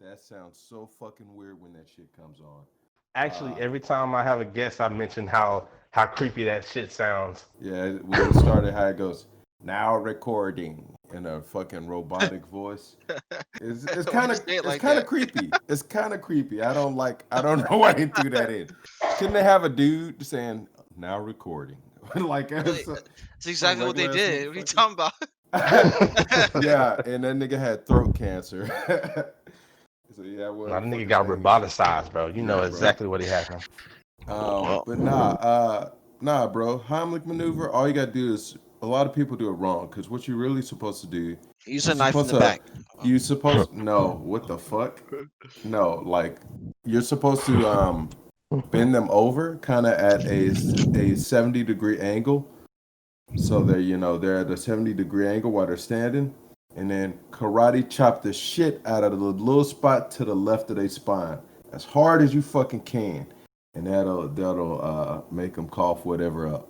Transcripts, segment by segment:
That sounds so fucking weird when that shit comes on. Actually, Uh, every time I have a guest, I mention how creepy that shit sounds. yeah, when it started, how it goes, now recording in a fucking robotic voice. It's Why kind you of say it it's like kind of that? creepy. It's kind of creepy. I don't know why they threw that in. Couldn't they have a dude saying now recording like Really, as that's some exactly what they regular ass did. What are you motherfucker? talking about? Yeah, and that nigga had throat cancer. So yeah, Now, what the nigga fucking got thing is. roboticized, bro. You know Yeah, bro. exactly what he happened. Well, But nah, bro. Heimlich maneuver. All you gotta do is a lot of people do it wrong because what you're really supposed to do, use you're a knife in supposed the to, back. Oh. you supposed no. What the fuck? No, like you're supposed to bend them over, kind of at a 70-degree angle, so they're at a 70-degree angle while they're standing, and then karate chop the shit out of the little spot to the left of their spine as hard as you fucking can, and that'll make them cough whatever up.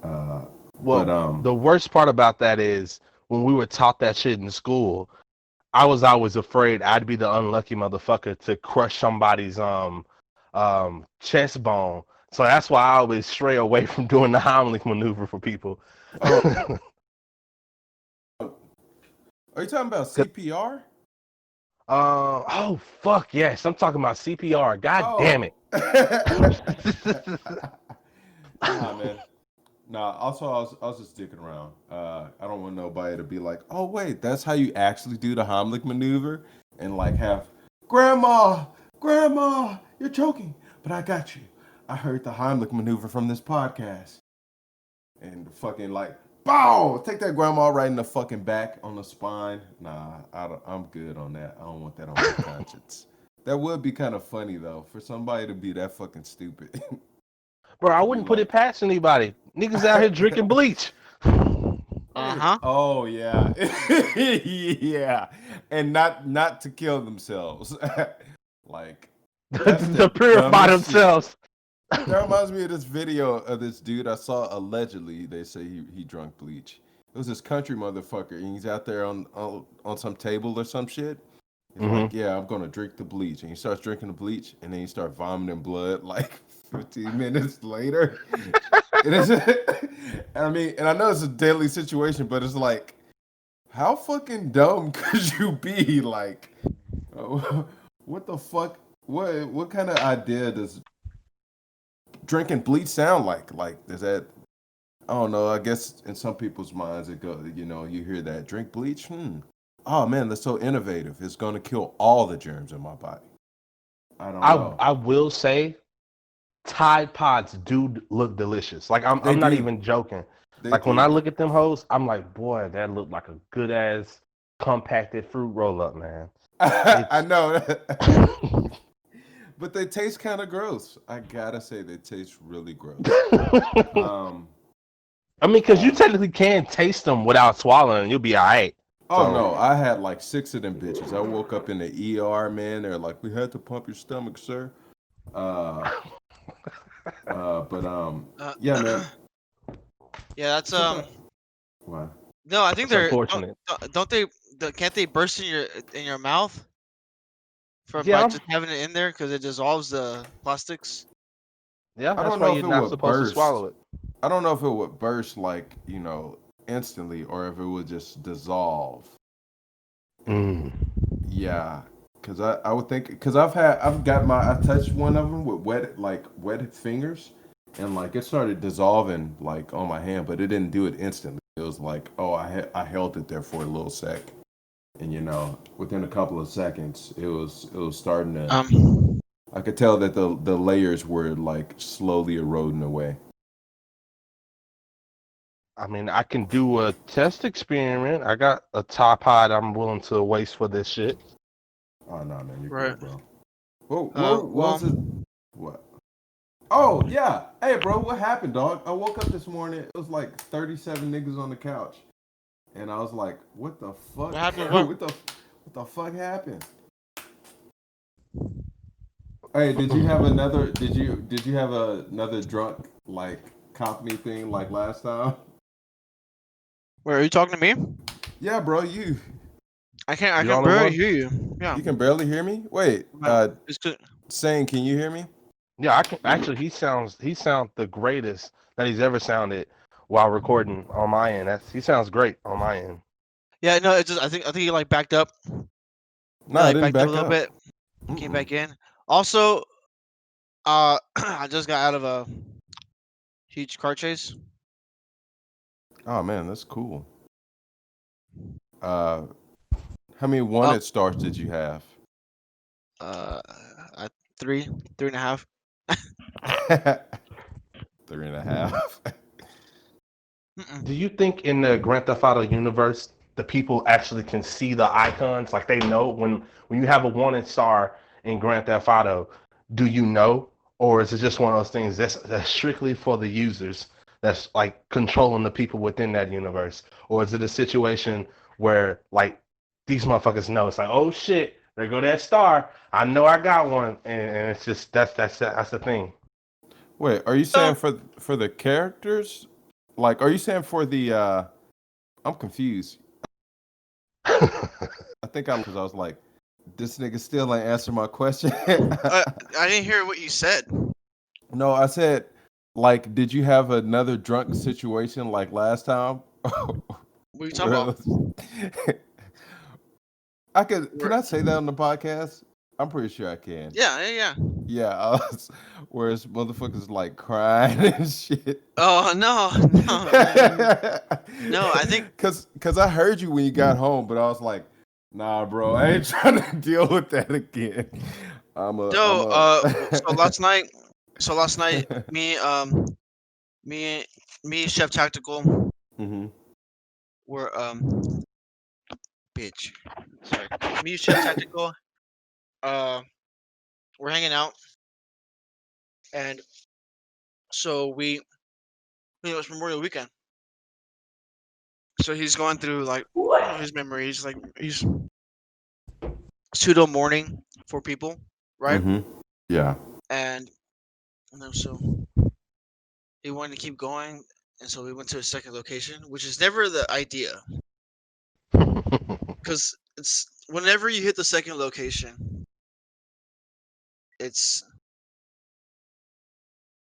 uh, but Well, the worst part about that is when we were taught that shit in school, I was always afraid I'd be the unlucky motherfucker to crush somebody's chest bone. So that's why I always stray away from doing the Heimlich maneuver for people. oh, are you talking about 'Cause, CPR? oh fuck yes, I'm talking about CPR. God damn Oh. it. Nah, man. Nah, also I was just dicking around. I don't want nobody to be like, "Oh wait, that's how you actually do the Heimlich maneuver," and like have, "Grandma, Grandma, you're choking, but I got you. I heard the Heimlich maneuver from this podcast," and fucking like, bow, take that grandma right in the fucking back on the spine. Nah, I'm good on that. I don't want that on my conscience. That would be kind of funny though for somebody to be that fucking stupid Bro, I to be wouldn't put it like. past anybody. Niggas out here drinking bleach. Uh-huh. Oh yeah, yeah, and not to kill themselves. Like that's the To purify dumbest shit. themselves. That reminds me of this video of this dude I saw. Allegedly, they say he drunk bleach. It was this country motherfucker, and he's out there on some table or some shit. He's Hmm. like, "Yeah, I'm gonna drink the bleach," and he starts drinking the bleach, and then he starts vomiting blood like 15 minutes later. It is. I mean, and I know it's a deadly situation, but it's like, how fucking dumb could you be? Like, what the fuck? What kind of idea does drinking bleach sound like? Like, is that? I don't know. I guess in some people's minds, it go. You hear that drink bleach. Oh man, that's so innovative. It's gonna kill all the germs in my body. I don't know. I will say Tide Pods do look delicious. Like They I'm not do. even joking. They Like when I do. look at them hoes, I'm like, boy, that look like a good ass compacted fruit roll up, man. I It's know. But they taste kind of gross. I gotta say, they taste really gross. Um, I mean, because you uh, technically can taste them without swallowing, you'll be all right. oh So, no, I had like six of them bitches. I woke up in the ER, man. They're like, we had to pump your stomach, sir. Uh, but Uh, yeah, man. yeah, that's Somebody, why? no, I think it's they're unfortunate. don't they can't they burst in your mouth from Yeah, by just having it in there because it dissolves the plastics. yeah, I that's don't why know if you're it not would supposed to burst. swallow it. I don't know if it would burst like instantly, or if it would just dissolve. And Mm. yeah, because I would think because I touched one of them with wet fingers, and like it started dissolving like on my hand, but it didn't do it instantly. It was like, oh, I held it there for a little sec, and within a couple of seconds, it was starting to. Um, I could tell that the layers were like slowly eroding away. I mean, I can do a test experiment. I got a Tide Pod I'm willing to waste for this shit. Oh no, man, you're right. good, bro. What Well, was it? What? Oh yeah. Hey, bro, what happened, dog? I woke up this morning. It was like 37 niggas on the couch, and I was like, "What the fuck? what happened? What? What the fuck happened?" Hey, did you have another? Did you have another drunk like company thing like last time? Wait, are you talking to me? Yeah, bro, you. I You the can only barely one? hear you. Yeah. You can barely hear me. Wait, It's good. saying, can you hear me? Yeah, I can actually. He sounds the greatest that he's ever sounded while recording on my end. He sounds great on my end. Yeah, no, it's just I think he like backed up. He No, I like didn't backed up a back little up. bit, came Mm-mm. back in. Also, I just got out of a huge car chase. Oh man, that's cool. Uh, how many Um, wanted stars did you have? uh, at three and a half. Three and a half. Do Mm-mm. you think in the Grand Theft Auto universe, the people actually can see the icons? Like they know when you have a wanted star in Grand Theft Auto, do you know, or is it just one of those things that's strictly for the users? That's like controlling the people within that universe, or is it a situation where like these motherfuckers know? It's like, oh shit, there go that star. I know I got one, and it's just that's the thing. Wait, are you saying No, for the characters? Like, are you saying for the? I'm confused. I think I because I was like, this nigga still ain't answer my question. I didn't hear what you said. No, I said, like, did you have another drunk situation like last time? What are you talking Where it about? was- I could. Can Where- I say that on the podcast? I'm pretty sure I can. Yeah, yeah, yeah. Yeah, whereas motherfuckers like crying and shit. Oh no, no. I think Cause I heard you when you got home, but I was like, nah, bro, I ain't trying to deal with that again. I'm no. a. So last night, me, me, Chef Tactical hmm were bitch. Sorry, me, Chef Tactical. Uh, we're hanging out, and so it was Memorial Weekend. So he's going through like his memories, like he's pseudo mourning for people, right? hmm Yeah. And then so he wanted to keep going, and so we went to a second location, which is never the idea, because it's whenever you hit the second location, it's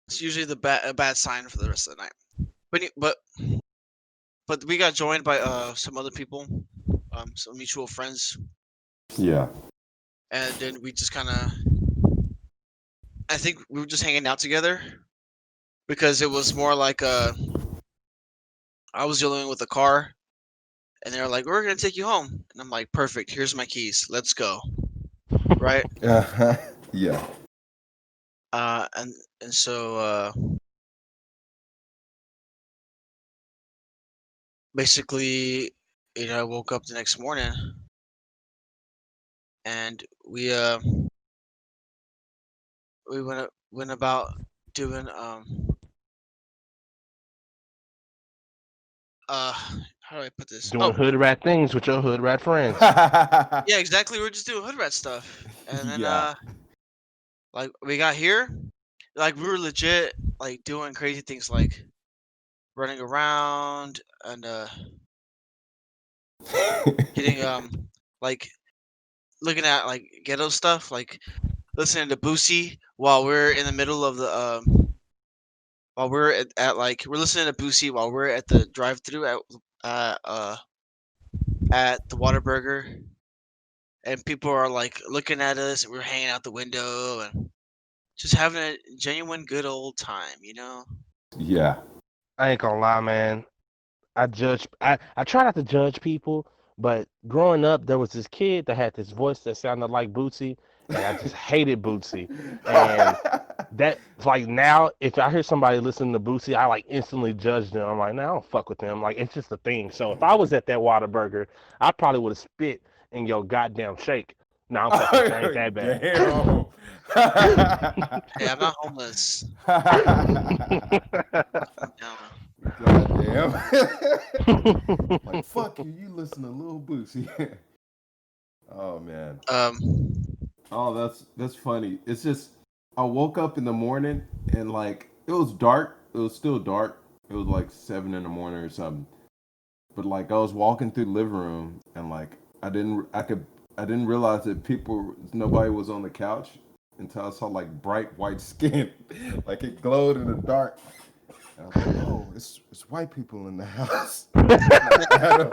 it's usually a bad sign for the rest of the night. But we got joined by some other people, some mutual friends, Yeah. and then we just kind of I think we were just hanging out together because it was more like I was dealing with a car, and they were like, "We're gonna take you home," and I'm like, "Perfect. Here's my keys. Let's go." Right? Yeah. Uh, and and so basically, I woke up the next morning and we went about doing uh how do I put this? Oh, Doing hood rat things with your hood rat friends. yeah, exactly. We are just doing hood rat stuff, and then Yeah. like we got here, like we were legit like doing crazy things like running around and getting like looking at like ghetto stuff, like listening to Boosie while we're in the middle of the while we're like we're listening to Boosie while we're at the drive-through uh uh at the Waterburger, and people are like looking at us, and we're hanging out the window and just having a genuine good old time, you know? Yeah. I ain't gonna lie, man. I try not to judge people, but growing up there was this kid that had this voice that sounded like Bootsy, and I just hated Bootsy. And that like now if I hear somebody listening to Bootsy, I like instantly judge them. I'm like, no, I don't fuck with them. Like it's just a thing. So if I was at that Whataburger, I probably would have spit in your goddamn shake. No, I'm fucking with you. I ain't that bad. Damn. Hey, I'm not homeless. Calm down. Goddamn. Like fuck you, you listen to Lil Boosie. Oh man. Um, Oh, that's funny. It's just I woke up in the morning and like it was dark. It was still dark. It was like 7 in the morning or something. But like I was walking through the living room and like I didn't I could I didn't realize that nobody was on the couch until I saw like bright white skin, like it glowed in the dark. And I was like, oh, it's white people in the house. That's not Adam.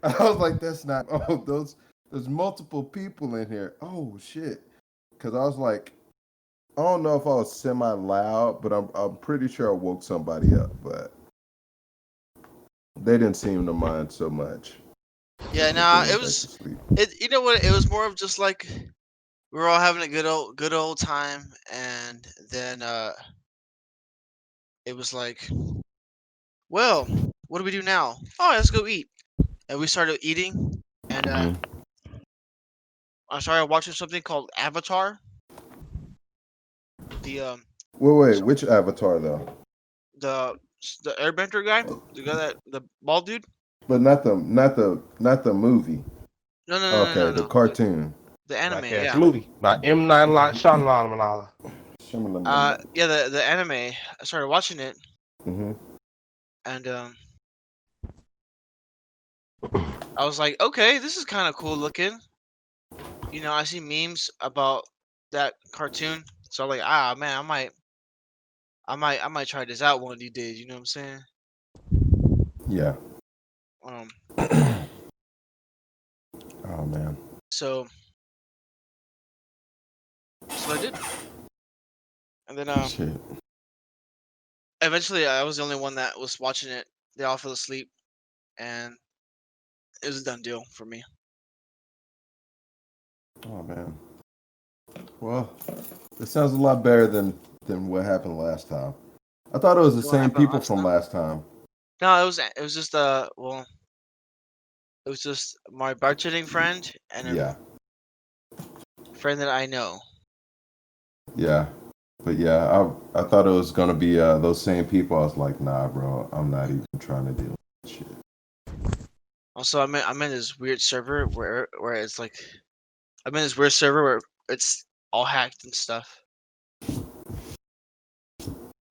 I was like, that's not. Oh, there's multiple people in here. Oh shit. Because I was like, I don't know if I was semi loud, but I'm pretty sure I woke somebody up. But they didn't seem to mind so much. Yeah, Like they nah, it went back to was sleep. it. You know what? It was more of just like we were all having a good old time, and then it was like, well, what do we do now? Oh, let's go eat. And we started eating, and Hmm. I started watching something called Avatar. The Wait, so which Avatar though? the the Airbender guy, the guy that the bald dude. But not the movie. No, no, no, no, Okay, no, the no. cartoon. The anime, Black ass yeah. movie by M. Night Shyamalan. Yeah, the anime. I started watching it, Mm-hmm. and I was like, okay, this is kind of cool looking. You know, I see memes about that cartoon, so I'm like, ah, man, I might try this out one of these days. You know what I'm saying? Yeah. Um, Oh man. so so I did, and then Shit. eventually I was the only one that was watching it. They all fell asleep, and it was a done deal for me. Oh man. Well, it sounds a lot better than what happened last time. I thought it was the What same happened people last from time? last time. No, it was just well, it was just my bartending friend and a Yeah. friend that I know. Yeah. But yeah, I thought it was gonna be those same people. I was like, nah, bro, I'm not even trying to deal with shit. Also, I'm in this weird server where it's like I'm in this weird server where it's all hacked and stuff.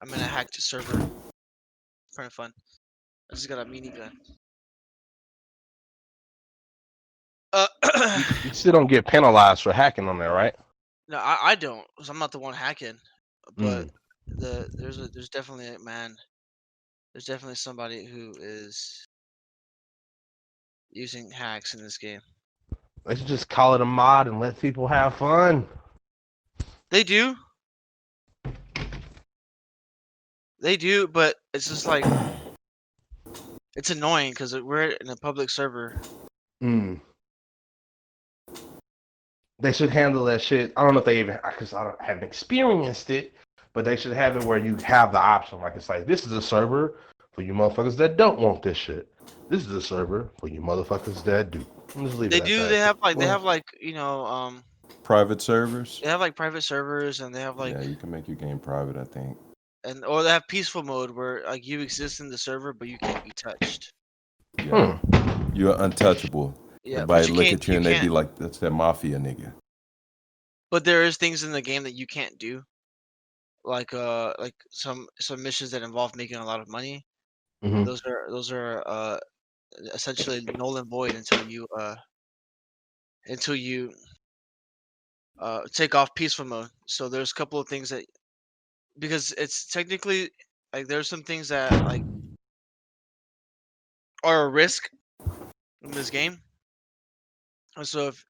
I'm in a hacked server. Kind of fun. I just got a minigun. Uh, You still don't get penalized for hacking on there, right? no, I don't, 'cause I'm not the one hacking. But Mm. there's definitely a man. There's definitely somebody who is using hacks in this game. They should just call it a mod and let people have fun. They do, they do, but it's just like it's annoying because we're in a public server. Mm. They should handle that shit. I don't know if they even, because I haven't experienced it, but they should have it where you have the option. Like it's like, this is a server for you motherfuckers that don't want this shit. This is a server for you motherfuckers that do. And just leave They it at do. They that. have like Well, private servers. they have like private servers, and they have like Yeah, you can make your game private. I think. and or they have peaceful mode where like you exist in the server but you can't be touched. Yeah, Hmm. you're untouchable. Yeah, but Everybody look at you you and they be can't. like, "That's that mafia nigga." But there is things in the game that you can't do, like some missions that involve making a lot of money. Mm-hmm. Those are essentially null and void until you take off peaceful mode. So there's a couple of things that because it's technically like there's some things that like are a risk in this game. And so if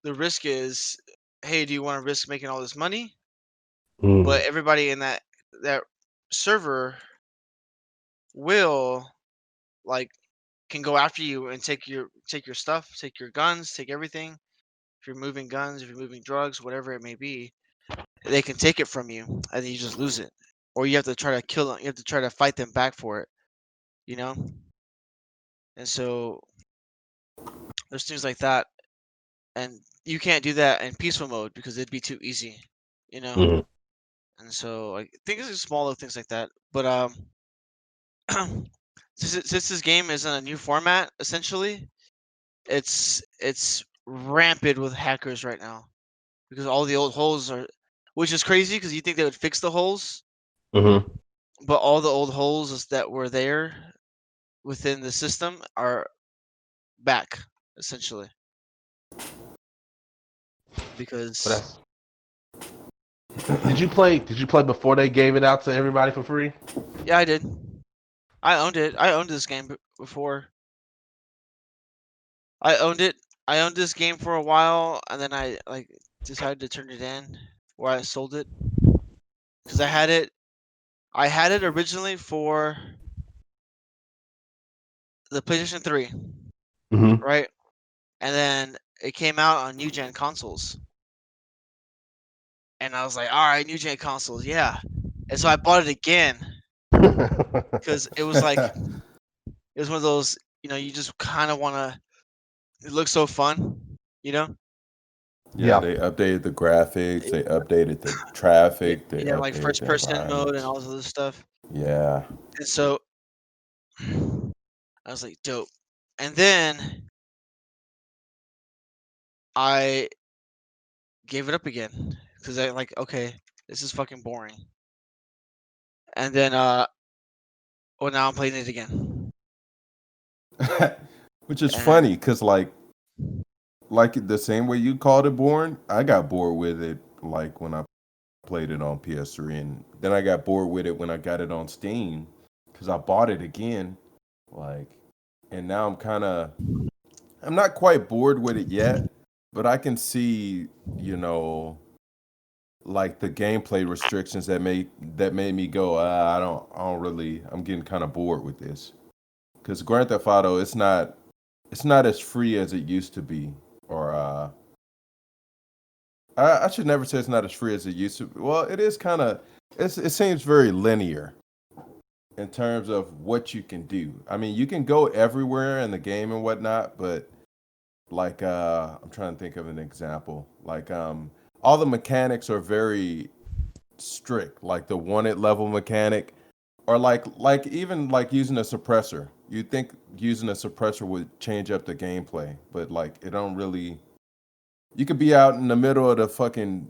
the risk is, hey, do you want to risk making all this money? But Mm. everybody in that server will like can go after you and take your stuff, take your guns, take everything. If you're moving guns, if you're moving drugs, whatever it may be, they can take it from you and then you just lose it. Or you have to try to kill them. You have to try to fight them back for it, you know? And so there's things like that. And you can't do that in peaceful mode because it'd be too easy, you know? Mm. And so like things are small little things like that. But since this game is in a new format, essentially, it's rampant with hackers right now because all the old holes are, which is crazy because you think they would fix the holes, Mm-hmm. but all the old that were there within the system are back essentially. But because that's did you play before they gave it out to everybody for free? yeah, I did. I owned it. I owned this game before. I owned it. I owned this game for a while, and then I like decided to turn it in, or I sold it because I had it. I had it originally for the PlayStation 3, Mm-hmm. right? And then it came out on new gen consoles, and I was like, all right, new gen consoles, yeah. And so I bought it again because it was like it was one of those, you just kind of want to. It looks so fun, you know. Yeah, Yeah. they updated the graphics, they Yeah, updated the traffic, they yeah, like updated first the person mode and environments. all this other stuff. Yeah. And so I was like, dope. And then I gave it up again because I like, okay, this is fucking boring. And then, well, now I'm playing it again. Which is And funny because like the same way you called it boring, I got bored with it like when I played it on PS3, and then I got bored with it when I got it on Steam because I bought it again. Like, and now I'm not quite bored with it yet, but I can see, you know, like the gameplay restrictions that made me go, I don't really, I'm getting kind of bored with this because Grand Theft Auto, it's not as free as it used to be, or I should never say it's not as free as it used to be. Well, it is kind of, it seems very linear in terms of what you can do. I mean, you can go everywhere in the game and whatnot, but like I'm trying to think of an example. Like all the mechanics are very strict, like the wanted level mechanic, or like even like using a suppressor. You think using a suppressor would change up the gameplay, but like it don't really. You could be out in the middle of the fucking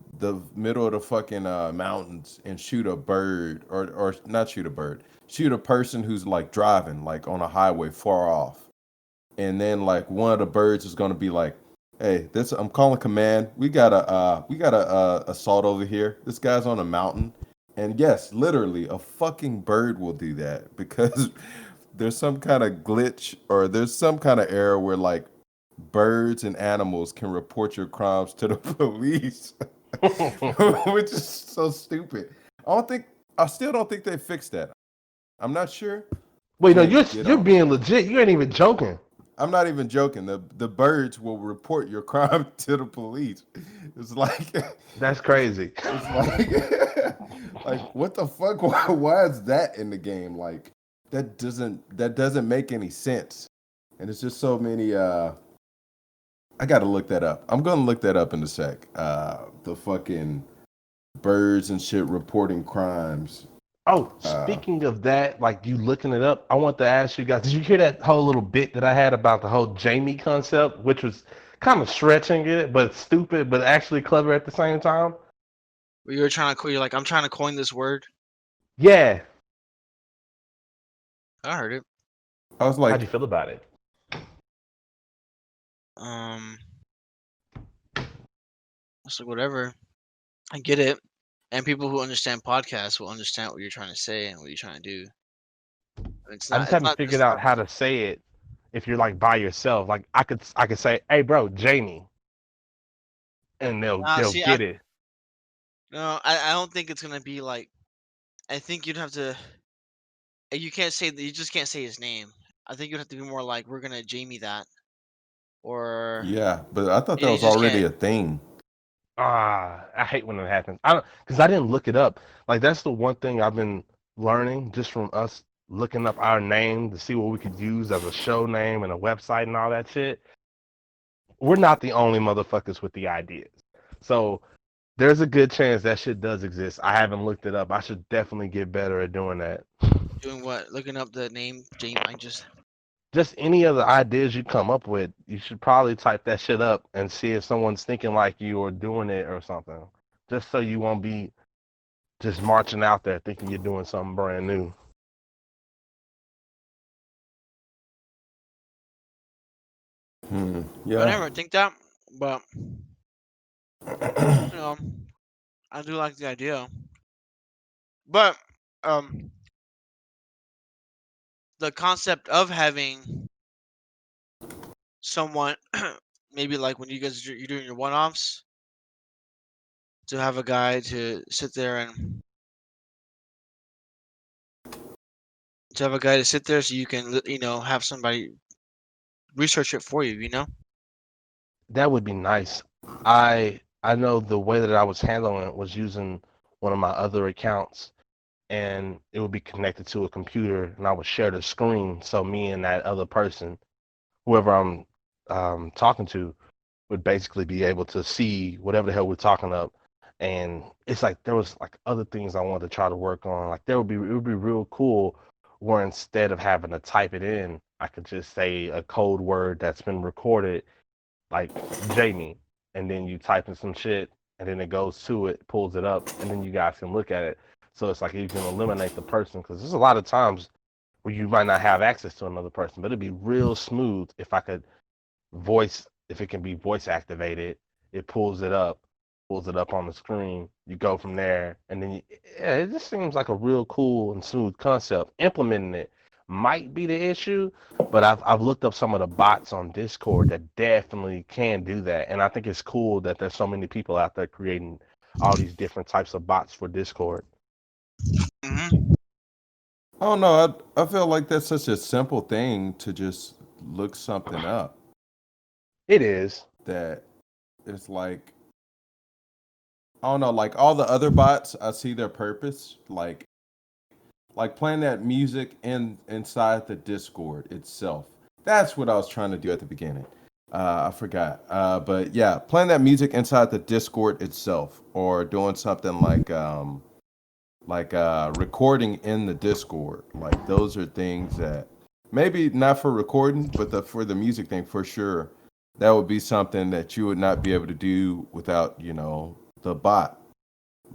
mountains and shoot a bird, or not shoot a bird, shoot a person who's like driving like on a highway far off, and then like one of the birds is gonna be like, "Hey, this I'm calling command. We got a assault over here. This guy's on a mountain." And yes, literally, a fucking bird will do that because there's some kind of glitch or there's some kind of error where like birds and animals can report your crimes to the police, which is so stupid. I don't think I still don't think they fixed that. I'm not sure. Wait, no, Can't get you're on it. being legit. You ain't even joking. I'm not even joking. The birds will report your crime to the police. It's like That's it's crazy. it's like like what the fuck? Why is that in the game? Like that doesn't make any sense. And it's just so many I gotta look that up. I'm gonna look that up in a sec. The fucking birds and shit reporting crimes. Oh, Uh speaking of that, like you looking it up, I want to ask you guys, did you hear that whole little bit that I had about the whole Jamie concept, which was kind of stretching it, but stupid, but actually clever at the same time? you were trying to, you're like, I'm trying to coin this word. Yeah. I heard it. I was How'd you like, feel about it? Um, it's like whatever. I get it. And people who understand podcasts will understand what you're trying to say and what you're trying to do. It's I not. just It's haven't not. figured It's out not. how to say it if you're like by yourself. Like I could say, "Hey, bro, Jamie," and they'll See, I get it. no. I don't think it's gonna be like. I think you'd have to. You can't say that. You just can't say his name. I think you'd have to be more like, we're gonna Jamie that, or yeah, but I thought that you was just already can't. a thing. I hate when it happens. I don't because I didn't look it up. Like that's the one thing I've been learning just from us looking up our name to see what we could use as a show name and a website and all that shit. We're not the only motherfuckers with the ideas. So there's a good chance that shit does exist. I haven't looked it up. I should definitely get better at doing that. Doing what? Looking up the name Jamie. I just. Just any other ideas you come up with, you should probably type that shit up and see if someone's thinking like you or doing it or something. Just so you won't be just marching out there thinking you're doing something brand new. Hmm. I Yeah. never think that, but You know, I do like the idea, but um, the concept of having someone, maybe like when you guys you're doing your one-offs, to have a guy to sit there and to have a guy to sit there so you can have somebody research it for you. That would be nice. I know the way that I was handling it was using one of my other accounts, and it would be connected to a computer, and I would share the screen so me and that other person, whoever I'm talking to, would basically be able to see whatever the hell we're talking about. And it's like there was like other things I wanted to try to work on. Like it would be real cool where instead of having to type it in, I could just say a code word that's been recorded, like Jamie, and then you type in some shit, and then it goes to it, pulls it up, and then you guys can look at it. So it's like you can eliminate the person because there's a lot of times where you might not have access to another person, but it'd be real smooth if I could voice if it can be voice activated, it pulls it up on the screen. You go from there, and then yeah, it just seems like a real cool and smooth concept. Implementing it might be the issue, but I've looked up some of the bots on Discord that definitely can do that, and I think it's cool that there's so many people out there creating all these different types of bots for Discord. Hmm. I don't know. I feel like that's such a simple thing to just look something up It is. that it's like, I don't know, like all the other bots, I see their purpose. Like playing that music inside the Discord itself. That's what I was trying to do at the beginning. I forgot. But yeah, playing that music inside the Discord itself, or doing something like recording in the Discord. Like those are things that maybe not for recording, but for the music thing for sure. That would be something that you would not be able to do without, the bot.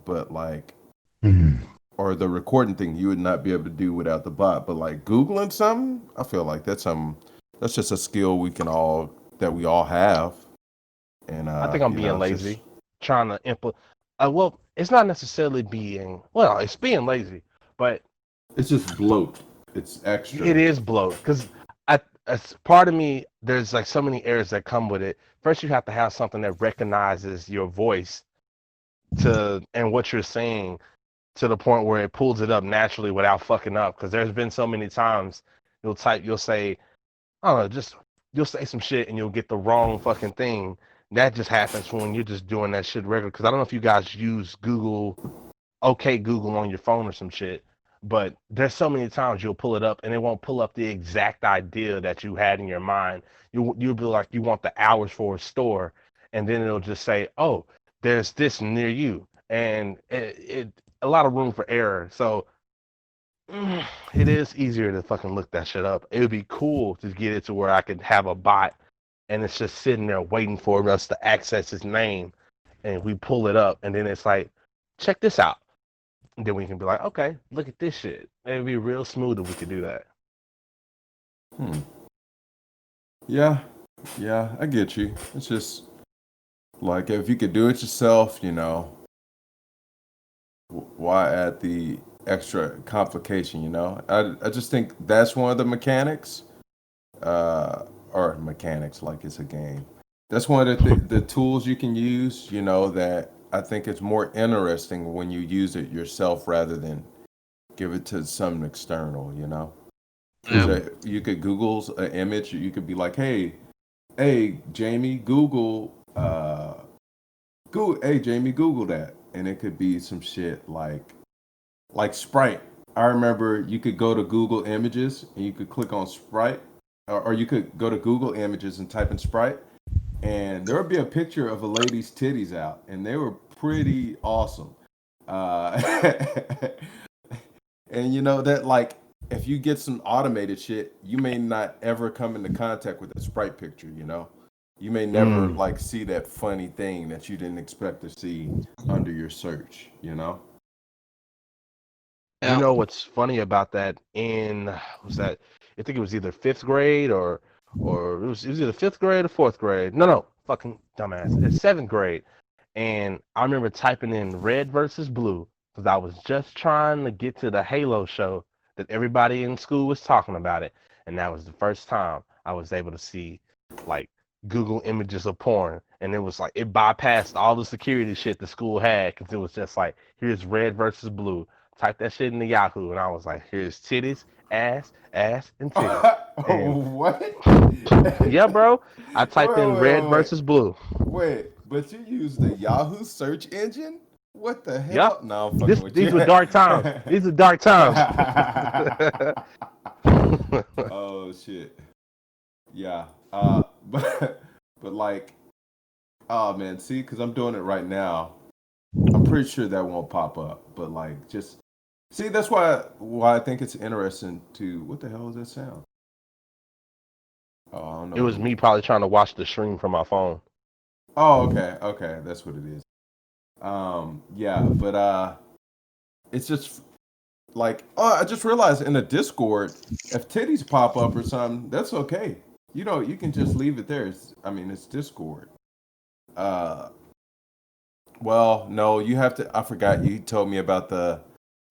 But like, or the recording thing you would not be able to do without the bot. But like Googling something, I feel like that's just a skill we all have. And I think I'm being it's just lazy, trying to implement. Well, it's not necessarily being well, it's being lazy, but it's just bloat. It's extra. it is bloat because as part of me, there's like so many errors that come with it. First, you have to have something that recognizes your voice to and what you're saying to the point where it pulls it up naturally without fucking up. Because there's been so many times you'll say, I don't know, just you'll say some shit and you'll get the wrong fucking thing. That just happens when you're just doing that shit regular. Because I don't know if you guys use Google, okay, Google on your phone or some shit, but there's so many times you'll pull it up and it won't pull up the exact idea that you had in your mind. You'll be like you want the hours for a store, and then it'll just say, oh, there's this near you, and it a lot of room for error. So it is easier to fucking look that shit up. It would be cool to get it to where I could have a bot and it's just sitting there waiting for us to access his name, and we pull it up, and then it's like, check this out. And then we can be like, okay, look at this shit. It'd be real smooth if we could do that. hmm. Yeah, yeah, I get you. It's just like if you could do it yourself, why add the extra complication? I just think that's one of the mechanics, or mechanics like it's a game. That's one of the tools you can use. That I think it's more interesting when you use it yourself rather than give it to some external. Because Yeah. you could Google's an image. You could be like, hey Jamie, hey Jamie, Google that, and it could be some shit like Sprite. I remember you could go to Google Images and you could click on Sprite, or you could go to Google Images and type in Sprite, and there would be a picture of a lady's titties out, and they were pretty awesome. Uh, and that like if you get some automated shit, you may not ever come into contact with a Sprite picture. You may never Mm. like see that funny thing that you didn't expect to see under your search. You Yeah. know what's funny about that? Was that I think it was either fifth grade or it was either fifth grade or fourth grade. No, fucking dumbass. It's seventh grade, And I remember typing in red versus blue because I was just trying to get to the Halo show that everybody in school was talking about it. And that was the first time I was able to see like Google images of porn. And it was like it bypassed all the security shit the school had because it was just like, here's red versus blue. Type that shit into Yahoo. And I was like, here's titties, ass, and titties. And What? yeah, bro, I typed in red Wait. versus blue. Wait, but you use the Yahoo search engine? What the Yeah. hell? No, I'm fucking with These you. were dark times. These are dark times. Oh shit. Yeah. But like, oh man, see, because I'm doing it right now. I'm pretty sure that won't pop up. But like, just see, that's why I think it's interesting to what the hell is that sound? Oh, I don't know It what was it me is. probably trying to watch the stream from my phone. Oh, okay, that's what it is. Yeah, but it's just like, oh, I just realized in the Discord, if titties pop up or something, that's okay. You know, you can just leave it there. I mean, it's Discord. Uh, well, no, you have to. I forgot. You told me about the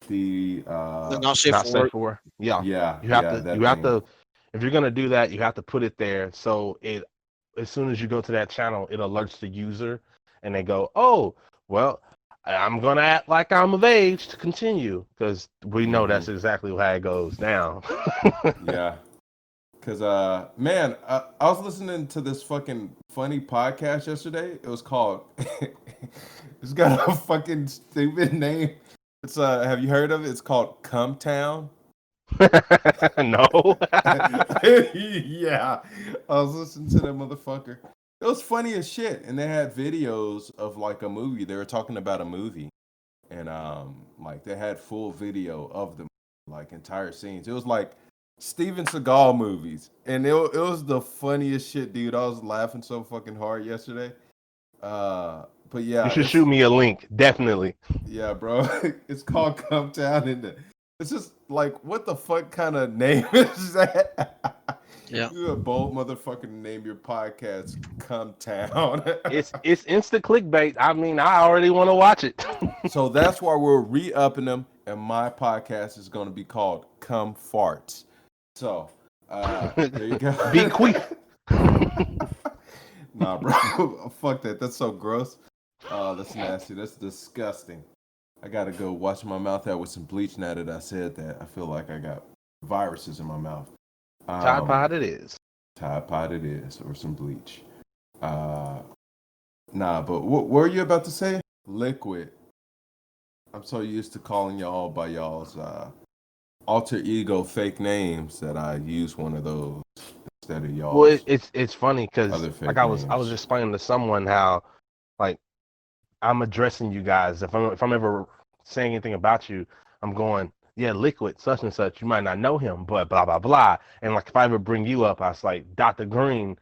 The not safe Not for safe work. for work. Yeah. yeah, You that have thing. to if you're gonna do that, you have to put it there so it as soon as you go to that channel, it alerts the user and they go, oh, well, I'm gonna act like I'm of age to continue because we know Hmm. that's exactly how it goes down. Yeah, cause man, I was listening to this fucking funny podcast yesterday. It was called. It's got a fucking stupid name. It's have you heard of it? It's called Come Town. No. Yeah, I was listening to that motherfucker. It was funny as shit, and they had videos of like a movie. They were talking about a movie, and like they had full video of the like entire scenes. It was like Steven Seagal movies, and it was the funniest shit, dude. I was laughing so fucking hard yesterday. But You yeah, should shoot me a link, definitely. yeah, bro. It's called Come Town, and it's just like, what the fuck kind of name is that? Yeah. You a bold motherfucker to name your podcast Come Town. It's instant clickbait. I mean, I already want to watch it. So that's why we're re-upping them, and my podcast is going to be called Come Farts. So there you go. Bequeath. Nah, bro. Fuck that. That's so gross. Oh, that's nasty. That's disgusting. I gotta go wash my mouth out with some bleach now that I said that. I feel like I got viruses in my mouth. Tide Um, Pod it is. Tide Pod it is, or some bleach. Uh, nah, but what were you about to say? Liquid. I'm so used to calling y'all by y'all's alter ego fake names that I use one of those instead of Well, y'all's it's funny because other like fake I was names. explaining to someone how like I'm addressing you guys. If I'm ever saying anything about you, I'm going, yeah, Liquid, such and such. You might not know him, but blah blah blah. And like if I ever bring you up, I was like Dr. Green.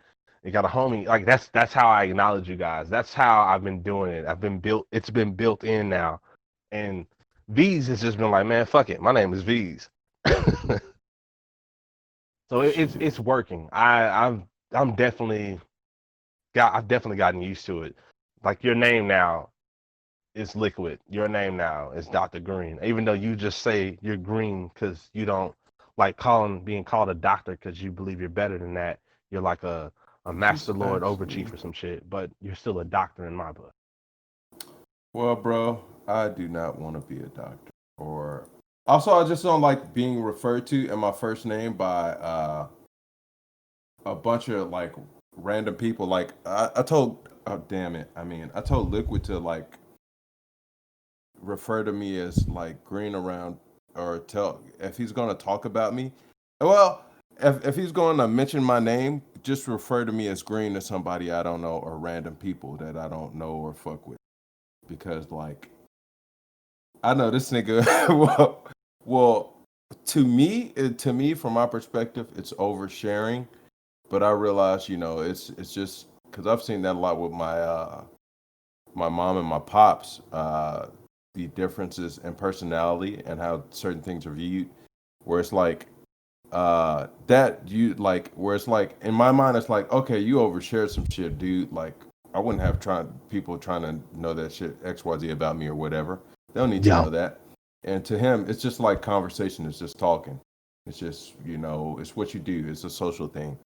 You got a homie. Like that's how I acknowledge you guys. That's how I've been doing it. I've been built. It's been built in now. And V's has just been like, man, fuck it. My name is V's. So Shit. it's working. I'm definitely I've definitely gotten used to it. Like your name now is Liquid. Your name now is Dr. Green. Even though you just say you're green because you don't like calling being called a doctor because you believe you're better than that. You're like a master Just lord actually. overchief or some shit, but you're still a doctor in my book. Well, bro, I do not want to be a doctor. Or also, I just don't like being referred to in my first name by a bunch of like random people. Like I told, oh damn it, I mean, I told Liquid to like refer to me as like green around, or tell if he's gonna talk about me. Well, if he's going to mention my name, just refer to me as green to somebody I don't know, or random people that I don't know or fuck with, because like I know this nigga. Well, to me, from my perspective, it's oversharing. But I realize, it's just because I've seen that a lot with my mom and my pops. The differences in personality and how certain things are viewed. Where it's like that you like, where it's like in my mind, it's like, okay, you overshared some shit, dude. Like, I wouldn't have people trying to know that shit XYZ about me or whatever. They don't need to Yeah. know that. And to him, it's just like conversation. It's just talking. It's just it's what you do. It's a social thing.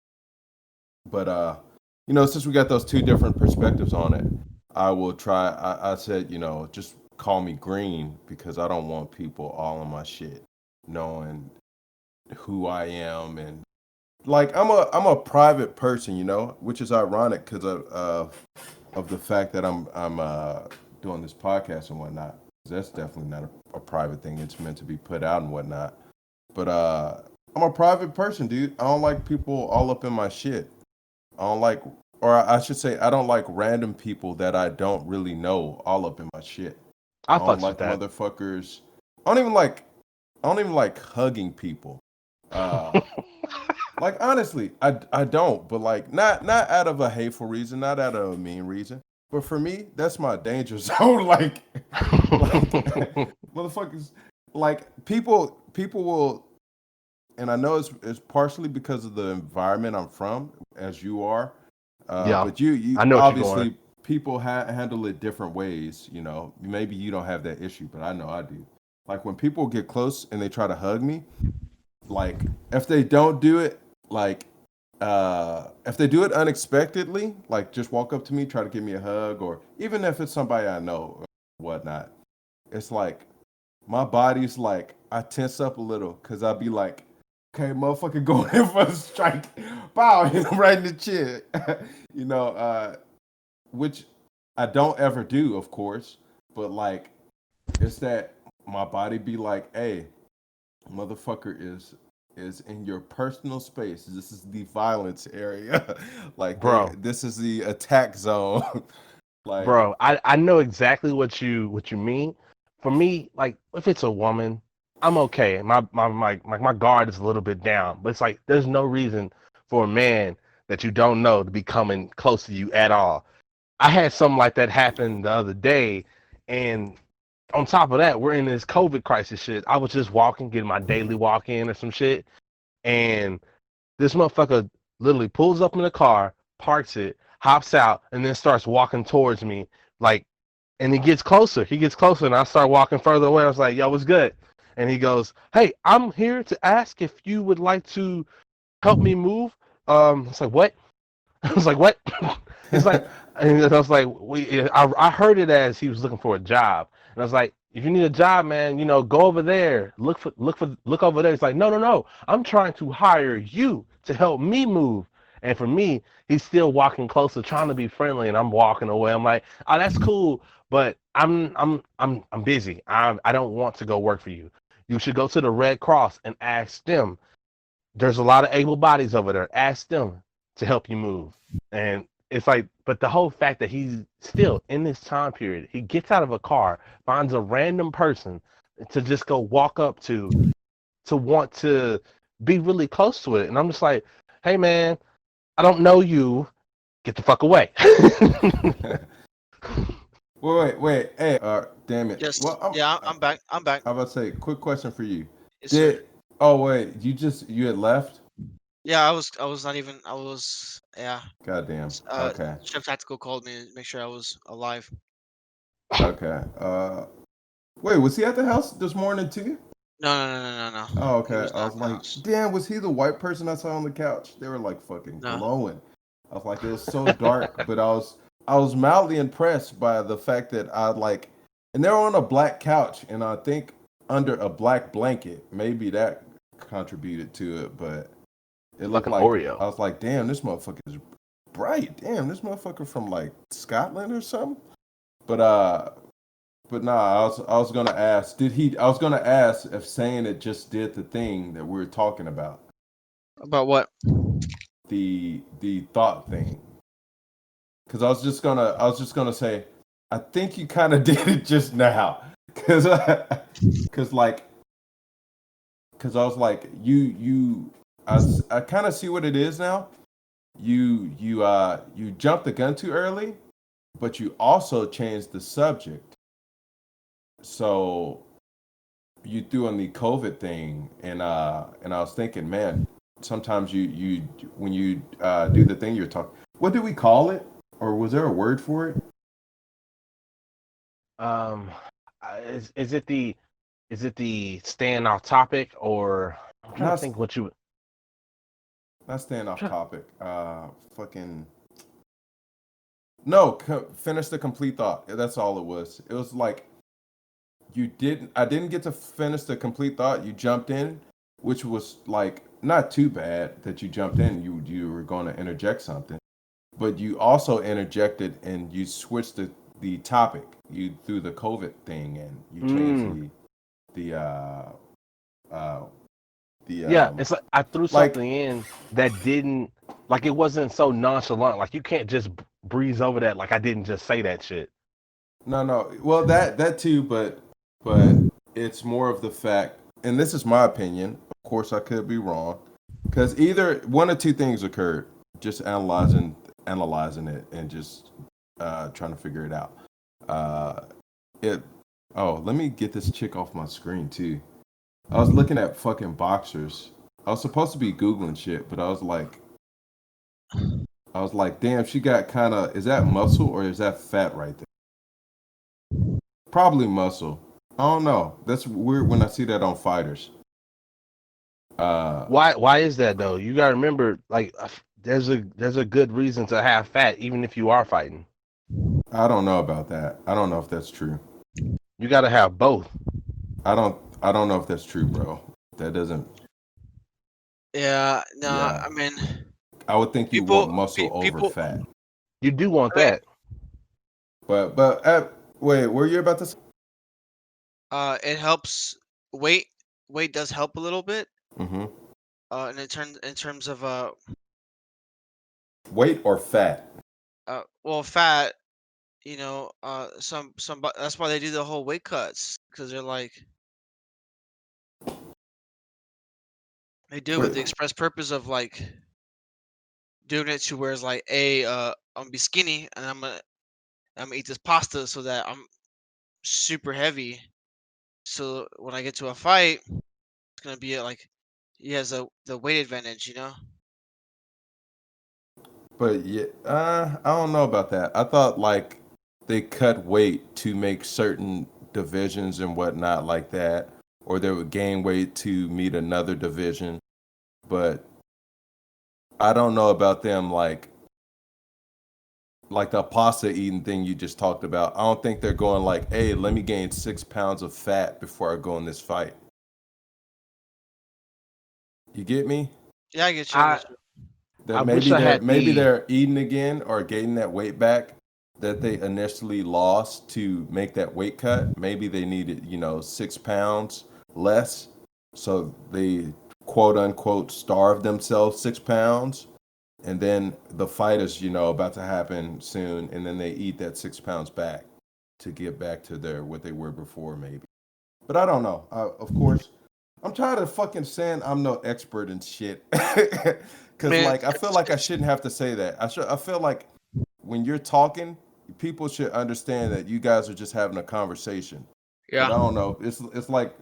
But since we got those two different perspectives on it, I will try. I said, just call me green because I don't want people all on my shit, knowing who I am and like I'm a private person, which is ironic because of the fact that I'm doing this podcast and whatnot. That's definitely not a private thing. It's meant to be put out and whatnot. But I'm a private person, dude. I don't like people all up in my shit. I don't like, or I should say, I don't like random people that I don't really know all up in my shit. I I don't fucks with like that. motherfuckers. I don't even like. I don't even like hugging people. Uh, like honestly, I don't. But like not out of a hateful reason, not out of a mean reason. But for me, that's my danger zone. Like motherfuckers. Like people will, and I know it's partially because of the environment I'm from, as you are. Yeah, But you I know what you're going. obviously people handle it different ways. Maybe you don't have that issue, but I know I do. Like when people get close and they try to hug me, like if they don't do it, like if they do it unexpectedly, like just walk up to me, try to give me a hug, or even if it's somebody I know or whatnot, it's like my body's like I tense up a little because I'll be like, okay, motherfucker, going in for a strike, pow, hit him right in the chin, you know, uh, which I don't ever do, of course, but like it's that my body be like, hey, motherfucker is in your personal space. This is the violence area, like Bro, this is the attack zone, like. I know exactly what you mean. For me, like if it's a woman, I'm okay. My guard is a little bit down, but it's like there's no reason for a man that you don't know to be coming close to you at all. I had something like that happen the other day, and on top of that, we're in this COVID crisis shit. I was just walking, getting my daily walk in or some shit, and this motherfucker literally pulls up in the car, parks it, hops out, and then starts walking towards me. Like, and he gets closer. He gets closer, and I start walking further away. I was like, "Yo, what's good?" And he goes, "Hey, I'm here to ask if you would like to help me move." It's like, "What?" I was like, "What?" He's like, and I was like, I heard it as he was looking for a job, and I was like, if you need a job, man, go over there, look over there. He's like, no, no, no, I'm trying to hire you to help me move. And for me, he's still walking closer, trying to be friendly, and I'm walking away. I'm like, oh, that's cool, but I'm busy. I don't want to go work for you. You should go to the Red Cross and ask them. There's a lot of able bodies over there. Ask them to help you move. And it's like, but the whole fact that he's still in this time period, he gets out of a car, finds a random person to just go walk up to want to be really close to it. And I'm just like, hey man, I don't know you. Get the fuck away. Wait. Hey, damn it. Just Well, yeah, I'm back. I'm back. I'm about to say, quick question for you. Yes, sir. Did Oh wait, you had left? Yeah, I was not even. I was yeah. Goddamn. Uh, Okay. Chef Tactical called me to make sure I was alive. Okay. Wait, was he at the house this morning too? No. Oh, He okay. was I not was at the like, house. damn, was he the white person I saw on the couch? They were like fucking No. glowing. I was like, it was so dark, but I was mildly impressed by the fact that and they were on a black couch, and I think under a black blanket. Maybe that contributed to it, but it looked Fucking like Oreo. I was like, damn, this motherfucker is bright. Damn, this motherfucker from like Scotland or something. But nah, I was gonna ask, I was gonna ask if saying it just did the thing that we were talking about, About what? the thought thing. Because I was just gonna say, I think you kind of did it just now. Cause cause like cause I was like I kind of see what it is now. You jumped the gun too early, but you also changed the subject. So you threw in the COVID thing, and I was thinking, man, sometimes you when you do the thing you're talking, what do we call it? or was there a word for it? Um, is it the staying off topic, or I'm trying to Not think what you. not staying off Try- topic. Fucking no. Finish the complete thought. That's all it was. It was like you didn't. I didn't get to finish the complete thought. You jumped in, which was like not too bad that you jumped in. You were going to interject something, but you also interjected and you switched the topic. You threw the COVID thing in. You changed Mm, the uh the yeah, it's like I threw like something in that didn't like it wasn't so nonchalant. Like you can't just breeze over that. Like I didn't just say that shit. no. Well, that too, but it's more of the fact, and this is my opinion. Of course, I could be wrong, because either one or two things occurred. Just analyzing it and just trying to figure it out. Uh, it. Oh, let me get this chick off my screen too. I was looking at fucking boxers. I was supposed to be googling shit, but I was like, damn, she got kind of. Is that muscle or is that fat right there? Probably muscle. I don't know. That's weird when I see that on fighters. Uh, Why is that though? You gotta remember, like there's a good reason to have fat, even if you are fighting. I don't know about that. I don't know if that's true. You gotta have both. I don't know if that's true, bro. That doesn't. Yeah, no, Yeah, I mean, I would think you want people, muscle over people. fat. You do want I mean, that. But wait, were you about to say? it helps. Weight, weight does help a little bit. Mm-hmm. And in terms of Weight or fat? well, fat. That's why they do the whole weight cuts because they're like they do it with Wait, the express purpose of like doing it to where it's like, hey, I'm gonna be skinny and I'm gonna eat this pasta so that I'm super heavy. So when I get to a fight, it's gonna be like he has the weight advantage, you know? but yeah, I don't know about that. I thought like they cut weight to make certain divisions and whatnot like that, or they would gain weight to meet another division. But I don't know about them like the pasta eating thing you just talked about. I don't think they're going like, hey, let me gain 6 pounds of fat before I go in this fight. You get me? Yeah, I get you. I I get you. I wish I had Maybe the they're eating again or gaining that weight back that they initially lost to make that weight cut. Maybe they needed, 6 pounds less. So they quote unquote starve themselves 6 pounds. And then the fight is, about to happen soon, and then they eat that 6 pounds back to get back to their what they were before, maybe. But I don't know. Of course, I'm tired of fucking saying I'm no expert in shit. I Cause mean, like I feel like I shouldn't have to say that. I feel like when you're talking, people should understand that you guys are just having a conversation. But yeah. I don't know. It's like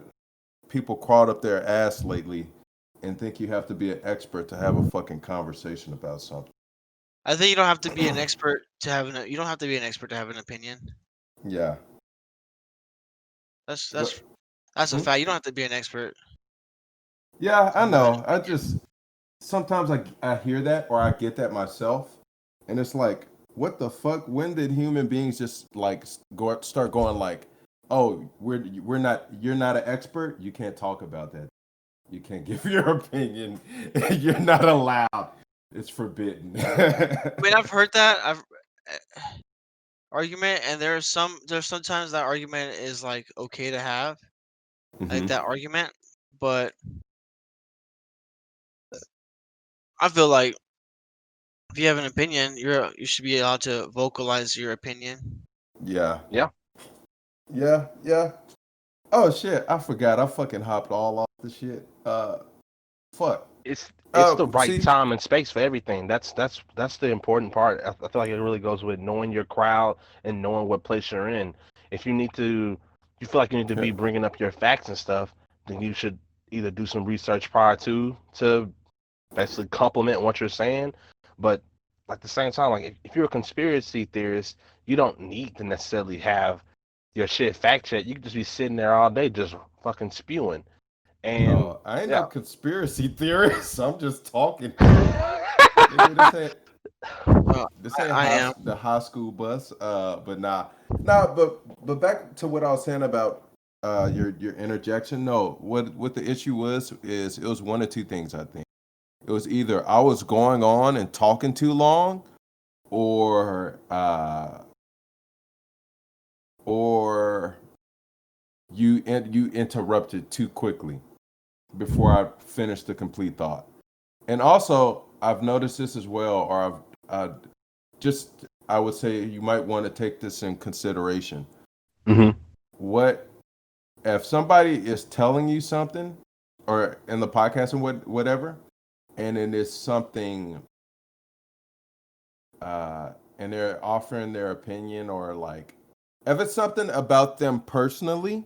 people crawled up their ass lately and think you have to be an expert to have a fucking conversation about something. I think you don't have to be an expert to you don't have to be an expert to have an opinion. Yeah. That's But that's that's a hmm? fact. You don't have to be an expert Yeah, to I have an know. I just sometimes I hear that or I get that myself, and it's like, what the fuck? When did human beings just like start going like, oh, we're not you're not an expert, you can't talk about that, you can't give your opinion, you're not allowed, it's forbidden. I mean, I've heard that argument, and there's sometimes that argument is like okay to have, like Hmm. that argument, but I feel like if you have an opinion, you should be allowed to vocalize your opinion. Yeah, yeah. yeah. Oh shit, I forgot. I fucking hopped all off the shit. Fuck. It's the right See, time and space for everything. That's the important part. I feel like it really goes with knowing your crowd and knowing what place you're in. If you feel like you need to yeah, be bringing up your facts and stuff, then you should either do some research prior to basically complement what you're saying. But like the same time, like if you're a conspiracy theorist, you don't need to necessarily have your shit fact checked. You can just be sitting there all day just fucking spewing. And Oh, I ain't no yeah. conspiracy theorist. I'm just talking shit. Nigga, Uh, this ain't I am. the high school bus. But nah. But back to what I was saying about your interjection. No, what the issue was is it was one of two things. I think it was either I was going on and talking too long, or or you interrupted too quickly before I finished the complete thought. And also, I've noticed this as well, or uh, just I would say you might want to take this in consideration. Hmm. What if somebody is telling you something, or in the podcast and whatever, and it is something, and they're offering their opinion, or like if it's something about them personally,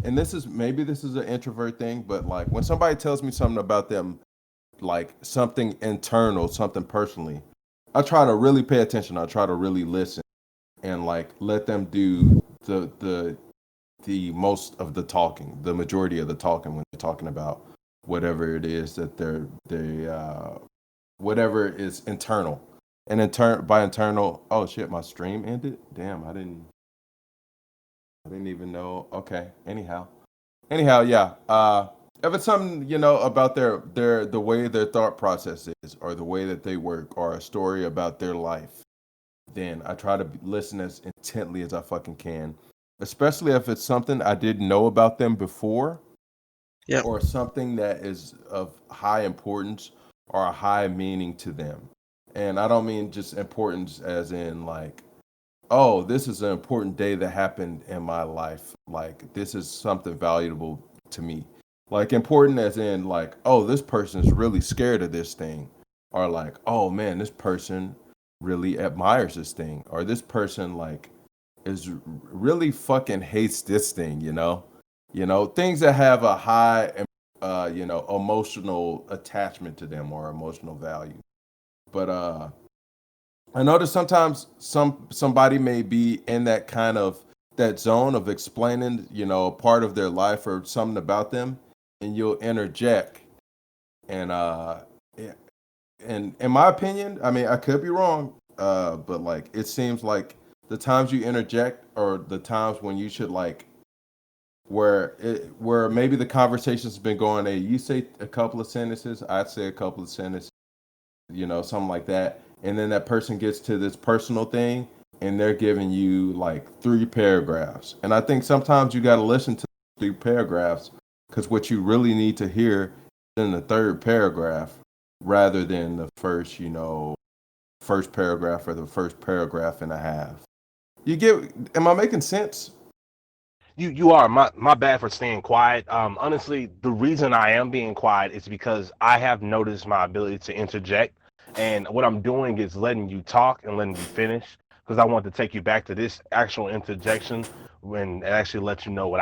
and this is an introvert thing, but like when somebody tells me something about them, like something internal, something personally, I try to really pay attention. I try to really listen and like let them do the most of the talking, the majority of the talking when they're talking about whatever it is that whatever is internal. And by internal, oh shit, my stream ended. Damn, I didn't even know. Okay, anyhow, yeah. If it's something about the way their thought process is, or the way that they work, or a story about their life, then I try to listen as intently as I fucking can. Especially if it's something I didn't know about them before, Yep. or something that is of high importance or a high meaning to them. And I don't mean just importance as in like, oh, this is an important day that happened in my life. Like this is something valuable to me. Like important as in like, oh, this person is really scared of this thing. Or like, oh man, this person really admires this thing. Or this person like is really fucking hates this thing, you know? You know, things that have a high emotional attachment to them or emotional value. But I notice sometimes somebody may be in that kind of that zone of explaining, a part of their life or something about them, and you'll interject. And yeah, and in my opinion, I mean, I could be wrong, but like it seems like the times you interject or the times when you should like where maybe the conversation's been going. Hey, you say a couple of sentences, I'd say a couple of sentences, something like that. And then that person gets to this personal thing and they're giving you like three paragraphs. And I think sometimes you got to listen to three paragraphs because what you really need to hear is in the third paragraph rather than the first, first paragraph or the first paragraph and a half. You get, am I making sense? You are my bad for staying quiet. Honestly, the reason I am being quiet is because I have noticed my ability to interject, and what I'm doing is letting you talk and letting you finish because I want to take you back to this actual interjection when it actually let you know what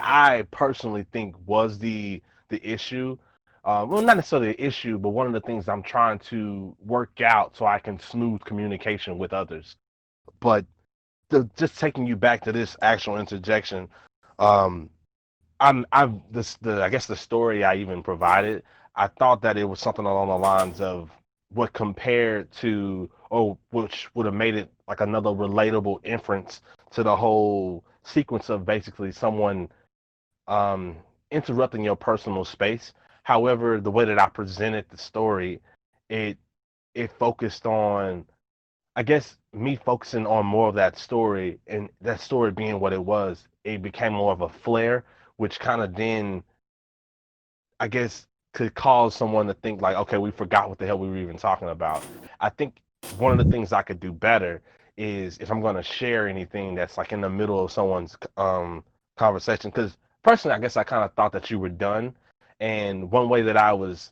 I personally think was the issue. Well, not necessarily the issue, but one of the things I'm trying to work out so I can smooth communication with others. But just taking you back to this actual interjection, um, I'm this the I guess the story I even provided. I thought that it was something along the lines of what compared to, or which would have made it like another relatable inference to the whole sequence of basically someone um, interrupting your personal space. However, the way that I presented the story, it it focused on, I guess, me focusing on more of that story, and that story being what it was, it became more of a flare, which kind of then, I guess, could cause someone to think like, okay, we forgot what the hell we were even talking about. I think one of the things I could do better is if I'm going to share anything that's like in the middle of someone's conversation, because personally, I guess I kind of thought that you were done, and one way that I was,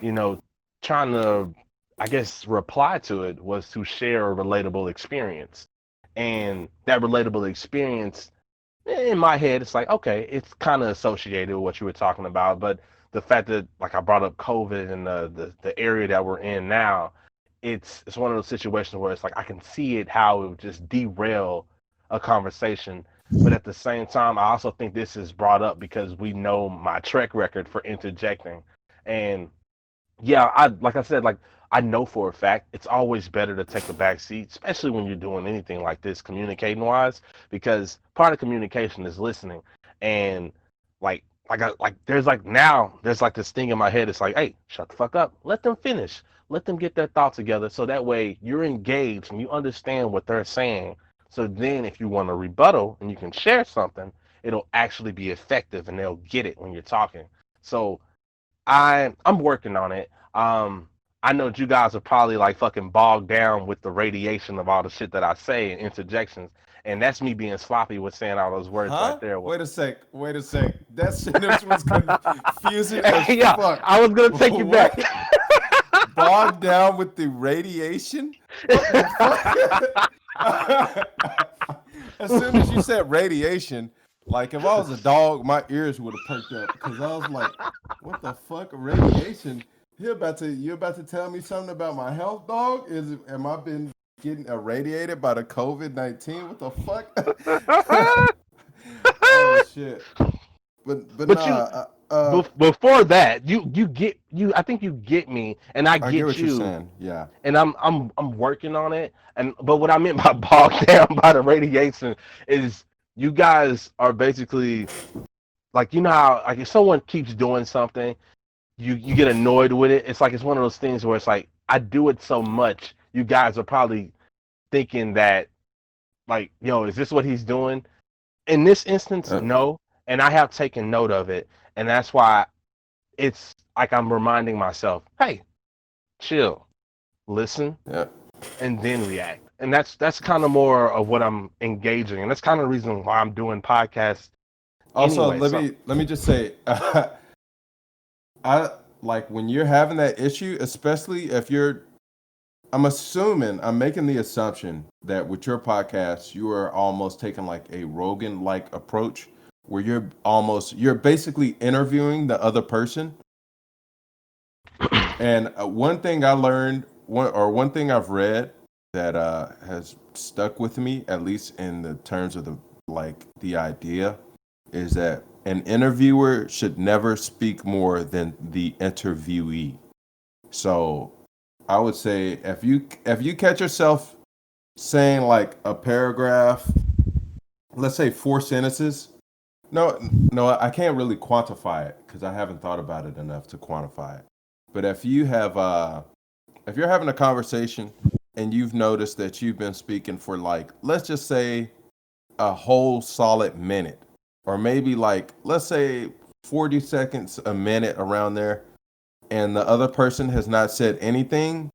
you know, trying to, I guess, reply to it was to share a relatable experience. And that relatable experience, in my head, it's like, okay, it's kind of associated with what you were talking about. But the fact that, like, I brought up COVID and the area that we're in now, it's one of those situations where it's like I can see it how it would just derail a conversation. But at the same time, I also think this is brought up because we know my track record for interjecting. And yeah, I like I said, like I know for a fact it's always better to take a back seat, especially when you're doing anything like this, communicating wise, because part of communication is listening. And there's like now there's like this thing in my head. It's like, hey, shut the fuck up. Let them finish. Let them get their thoughts together. So that way you're engaged and you understand what they're saying. So then if you want to rebuttal and you can share something, it'll actually be effective and they'll get it when you're talking. So I'm working on it. I know you guys are probably like fucking bogged down with the radiation of all the shit that I say and interjections, and that's me being sloppy with saying all those words right Huh? there. Wait a sec. Wait a sec. That sentence was confusing as Yeah, fuck. I was gonna take you back. What? Bogged down with the radiation? What the fuck? As soon as you said radiation, like if I was a dog, my ears would have perked up because I was like, "What the fuck, radiation? You about to tell me something about my health, dog? Am I been getting irradiated by the COVID-19? What the fuck?" Oh shit! But But you nah, before that, you get you. I think you get me, and I I get get what you're you, saying. Yeah. and I'm working on it. And but what I meant by bogged down by the radiation is you guys are basically like you know how like if someone keeps doing something, you get annoyed with it. It's like it's one of those things where it's like I do it so much, you guys are probably thinking that like, yo, is this what he's doing? In this instance, Uh, no. And I have taken note of it, and that's why it's like I'm reminding myself, hey, chill, listen, yeah. and then react. And that's kind of more of what I'm engaging, and that's kind of the reason why I'm doing podcasts Also, anyway. So let me just say, I like when you're having that issue, especially if you're. I'm making the assumption that with your podcast, you are almost taking like a Rogan like approach, where you're basically interviewing the other person. And one thing I learned, one thing I've read that has stuck with me, at least in the terms of the idea, is that an interviewer should never speak more than the interviewee. So I would say if you catch yourself saying like a paragraph, let's say four sentences. No, I can't really quantify it because I haven't thought about it enough to quantify it. But if you're having a conversation and you've noticed that you've been speaking for like let's just say a whole solid minute, or maybe like let's say 40 seconds, a minute around there, and the other person has not said anything,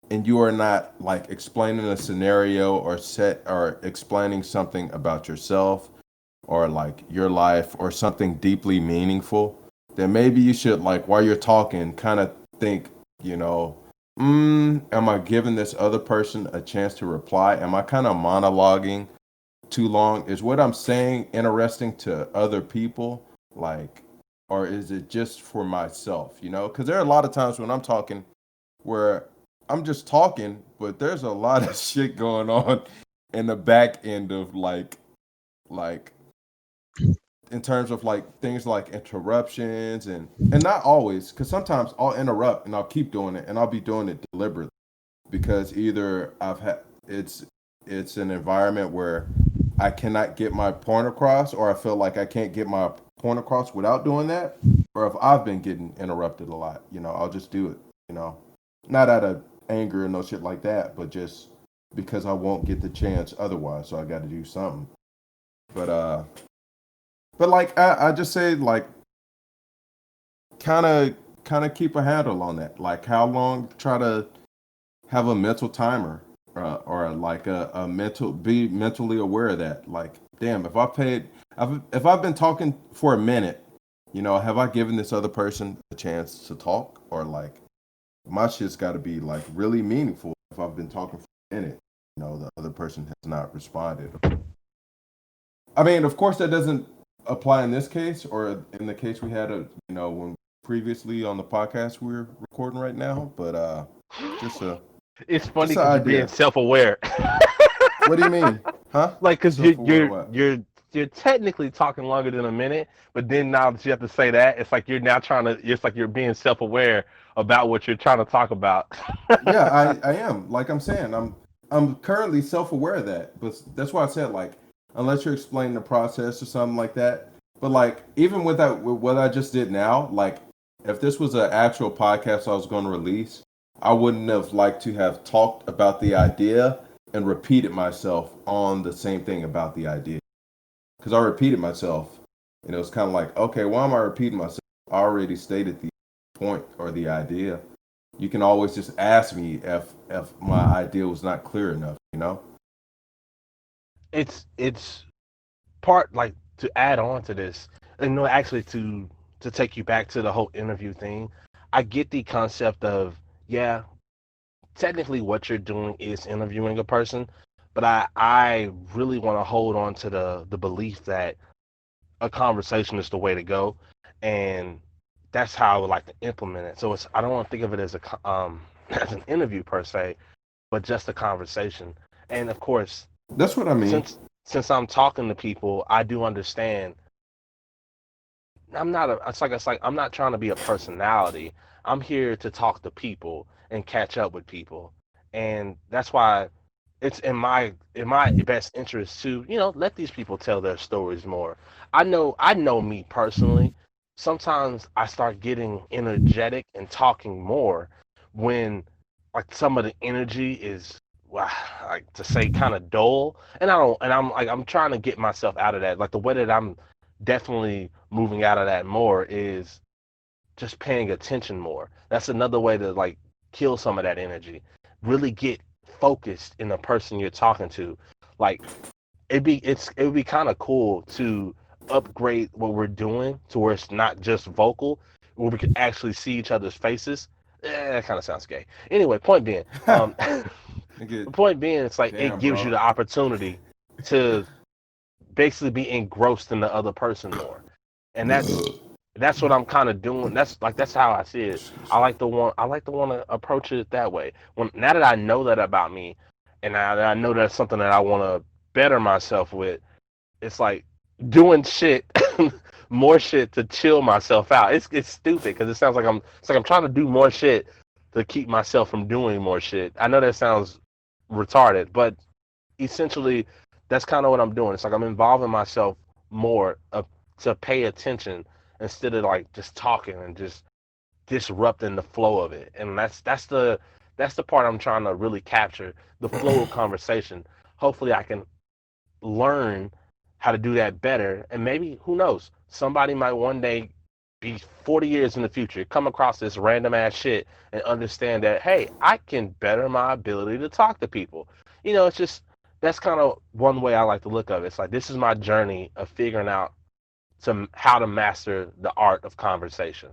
and you are not like explaining a scenario or explaining something about yourself or like your life or something deeply meaningful, then maybe you should like while you're talking kind of think, you know, am I giving this other person a chance to reply? Am I kind of monologuing too long? Is what I'm saying interesting to other people? Like, or is it just for myself? You know, because there are a lot of times when I'm talking where I'm just talking, but there's a lot of shit going on in the back end of like in terms of like things like interruptions and not always because sometimes I'll interrupt and I'll keep doing it and I'll be doing it deliberately because either I've had it's an environment where I cannot get my point across or I feel like I can't get my point across without doing that, or if I've been getting interrupted a lot, you know, I'll just do it, you know, not out of anger and no shit like that, but just because I won't get the chance otherwise, so I got to do something. But like I just say like kind of keep a handle on that. Like how long try to have a mental timer or like a mental be mentally aware of that. Like damn, if I've been talking for a minute, you know, have I given this other person a chance to talk or like my shit's got to be like really meaningful if I've been talking for a minute. You know, the other person has not responded. I mean, of course, that doesn't apply in this case or in the case we had, you know, when previously on the podcast we're recording right now. But just It's funny Just an because you're being idea. self-aware. What do you mean? Huh? Like, because Self aware what? you're technically talking longer than a minute, but then now that you have to say that, it's like you're now trying to. It's like you're being self-aware about what you're trying to talk about. Yeah, I am. Like I'm saying, I'm currently self aware of that. But that's why I said like unless you're explaining the process or something like that. But like even with that with what I just did now, like if this was an actual podcast I was going to release, I wouldn't have liked to have talked about the idea and repeated myself on the same thing about the idea. Because I repeated myself and it was kind of like, okay, why am I repeating myself? I already stated the point or the idea. You can always just ask me if my idea was not clear enough, you know? It's part like to add on to this, and no, actually to take you back to the whole interview thing. I get the concept of yeah, technically what you're doing is interviewing a person, but I really want to hold on to the belief that a conversation is the way to go, and that's how I would like to implement it. So it's I don't want to think of it as as an interview per se, but just a conversation. And of course, That's what I mean. since I'm talking to people, I do understand I'm not a it's like I'm not trying to be a personality. I'm here to talk to people and catch up with people. And that's why it's in my best interest to, let these people tell their stories more. I know me personally. Sometimes I start getting energetic and talking more when like some of the energy is well, like to say kind of dull and I don't and I'm like I'm trying to get myself out of that. Like the way that I'm definitely moving out of that more is just paying attention more. That's another way to like kill some of that energy. Really get focused in the person you're talking to. Like it would be kind of cool to upgrade what we're doing to where it's not just vocal, where we could actually see each other's faces. That kind of sounds gay. Anyway, point being, Nigga, the point being, it's like it damn, gives you bro. the opportunity to basically be engrossed in the other person more, and that's what I'm kind of doing. That's how I see it. Excuse me. I like to want to approach it that way. When now that I know that about me, and now that I know that's something that I want to better myself with, it's like doing shit, more shit to chill myself out. It's stupid because it sounds like I'm trying to do more shit to keep myself from doing more shit. I know that sounds retarded, but essentially that's kind of what I'm doing. It's like I'm involving myself more to pay attention instead of like just talking and just disrupting the flow of it. And that's the part I'm trying to really capture, the flow of conversation. Hopefully I can learn how to do that better. And maybe, who knows, somebody might one day be 40 years in the future, come across this random ass shit and understand that, hey, I can better my ability to talk to people. It's just, that's kind of one way I like to look at it. It's like, this is my journey of figuring out how to master the art of conversation.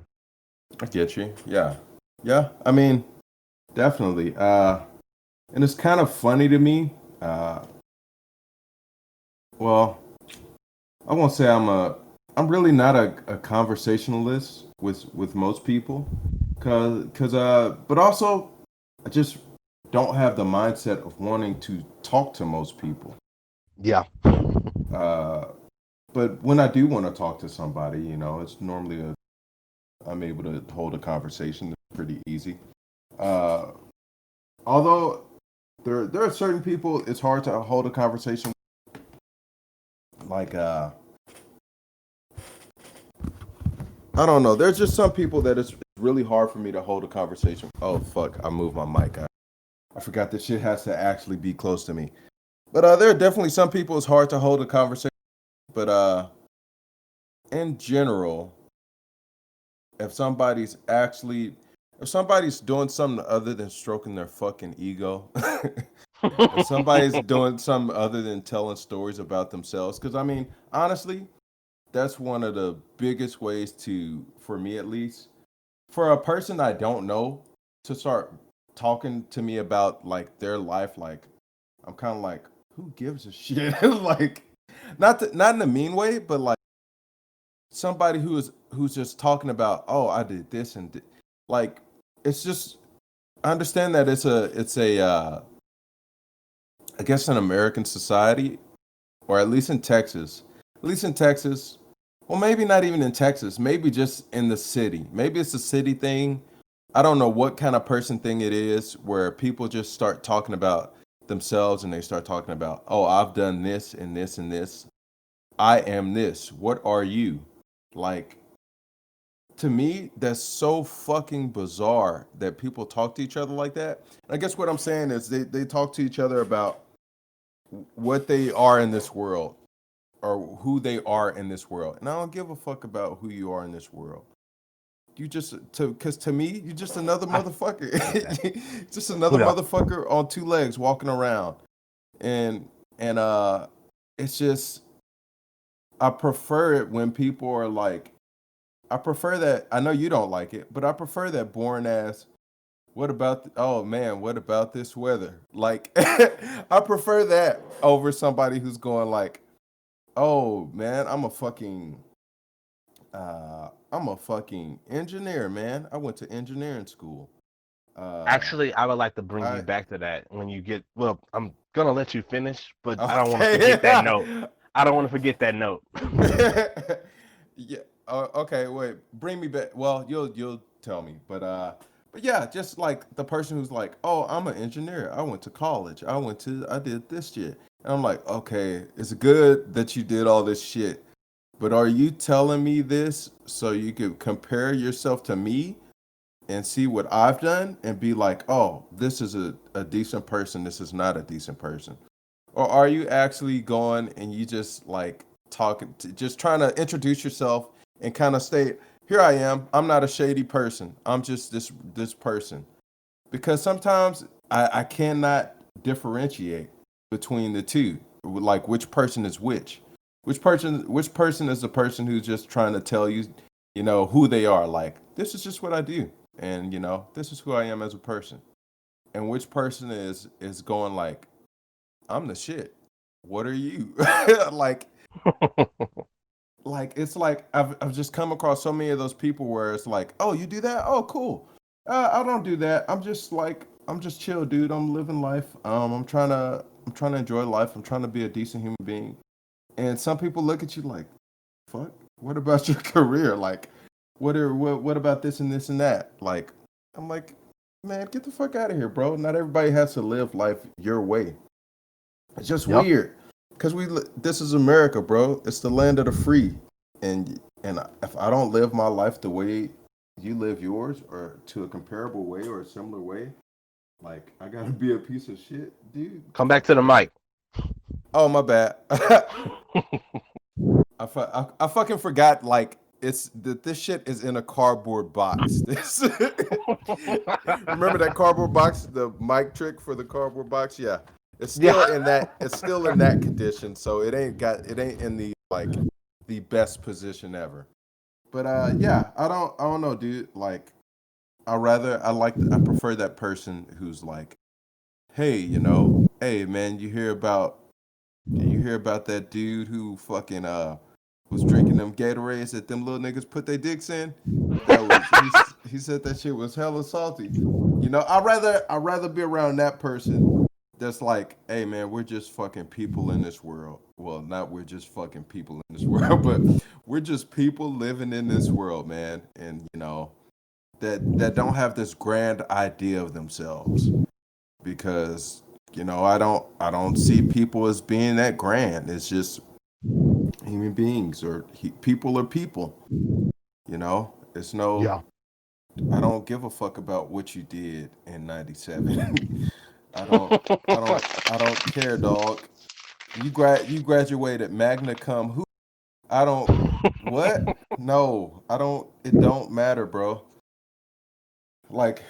I get you. Yeah. Yeah. I mean, definitely. And it's kind of funny to me. Well, I won't say I'm really not a conversationalist with most people, but also I just don't have the mindset of wanting to talk to most people. Yeah. Uh, but when I do want to talk to somebody, it's normally I'm able to hold a conversation. It's pretty easy. Uh, although there are certain people it's hard to hold a conversation like I don't know. There's just some people that it's really hard for me to hold a conversation. Oh fuck! I moved my mic. I forgot this shit has to actually be close to me. But there are definitely some people it's hard to hold a conversation. But in general, if somebody's actually if somebody's doing something other than stroking their fucking ego, if somebody's doing something other than telling stories about themselves, because I mean, honestly, that's one of the biggest ways to, for me at least, for a person I don't know to start talking to me about like their life, like I'm kind of like, who gives a shit? Like, not in a mean way, but like somebody who's just talking about, oh, I did this and like, it's just I understand that it's a I guess in American society, or at least in Texas, at least in Texas, well, maybe not even in Texas, maybe just in the city. Maybe it's a city thing. I don't know what kind of person thing it is where people just start talking about themselves and they start talking about, oh, I've done this and this and this. I am this. What are you? Like, to me, that's so fucking bizarre that people talk to each other like that. I guess what I'm saying is they talk to each other about what they are in this world or who they are in this world. And I don't give a fuck about who you are in this world. You just because to me, you just another I get that. motherfucker, just another Yeah. motherfucker on two legs walking around, and and it's just I prefer it when people are like, I prefer that. I know you don't like it, but I prefer that boring ass. What about? Oh man, what about this weather? Like, I prefer that over somebody who's going like, oh man, I'm a fucking engineer, man. I went to engineering school. Uh, Actually, I would like to bring you I back to that when you get. Well, I'm gonna let you finish, but I don't want to forget that note. okay. I don't want to forget that note. Yeah. Okay. Wait. Bring me back. Well, you'll tell me, but yeah, just like the person who's like, oh, I'm an engineer. I went to college. I did this shit. And I'm like, okay, it's good that you did all this shit, but are you telling me this so you could compare yourself to me and see what I've done and be like, oh, this is a decent person. This is not a decent person. Or are you actually going and you just like talking, just trying to introduce yourself and kind of state, here I am. I'm not a shady person. I'm just this person. Because sometimes I cannot differentiate between the two, like which person is which. Which person is the person who's just trying to tell you, who they are. Like this is just what I do, and this is who I am as a person. And which person is going like, I'm the shit. What are you? like it's like I've just come across so many of those people where it's like, oh, you do that? Oh, cool. I don't do that. I'm just chill, dude. I'm living life. I'm trying to enjoy life. I'm trying to be a decent human being. And some people look at you like, fuck. What about your career? Like, what about this and this and that? Like, I'm like, man, get the fuck out of here, bro. Not everybody has to live life your way. It's just Yep. weird because this is America, bro. It's the land of the free, and if I don't live my life the way you live yours, or to a comparable way or a similar way, like I gotta be a piece of shit, dude. Come back Fuck to the that. mic. Oh my bad. I fucking forgot. Like it's that this shit is in a cardboard box. This remember that cardboard box, the mic trick for the cardboard box? Yeah. It's still Yeah. in that it's still in that condition, so it ain't in the like the best position ever. But yeah, I don't know, dude. Like I prefer that person who's like, hey, hey man, you hear about that dude who fucking was drinking them Gatorades that them little niggas put their dicks in? He said that shit was hella salty. I'd rather be around that person that's like, hey man, we're just fucking people in this world. Well, not we're just fucking people in this world, but we're just people living in this world, man. And that don't have this grand idea of themselves because I don't see people as being that grand. It's just human beings or people are people. It's no. Yeah. I don't give a fuck about what you did in '97. I don't. I don't care, dog. You graduated magna cum. Who? I don't. What? No, I don't. It don't matter, bro. Like,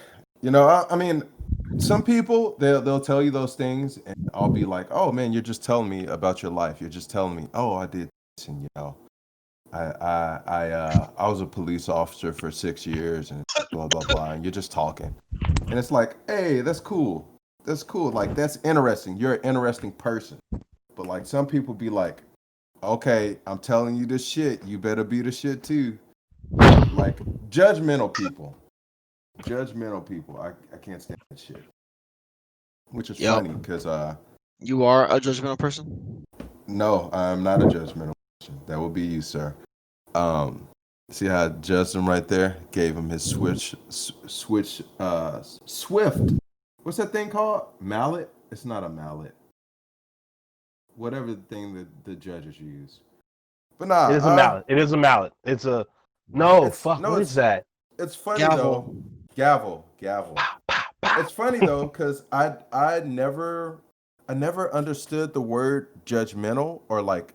I mean, some people they'll tell you those things, and I'll be like, oh man, you're just telling me about your life. You're just telling me, oh, I did this, and I was a police officer for 6 years, and blah blah blah. And you're just talking, and it's like, hey, that's cool. That's cool. Like that's interesting. You're an interesting person. But like some people be like, okay, I'm telling you this shit. You better be the shit too. Like judgmental people. judgmental people. I can't stand that shit. Which is Yep. funny because You are a judgmental person. no, I'm not a judgmental person. That would be you, sir. Um, see how I judged him right there? Gave him his swift. What's that thing called? Mallet? It's not a mallet. Whatever the thing that the judges use. But nah, It is a mallet. It is a mallet. It's a no it's fuck. no, What is that? it's funny though. Gavel. Gavel. Pow, pow, pow. It's funny though, because I never understood the word judgmental or like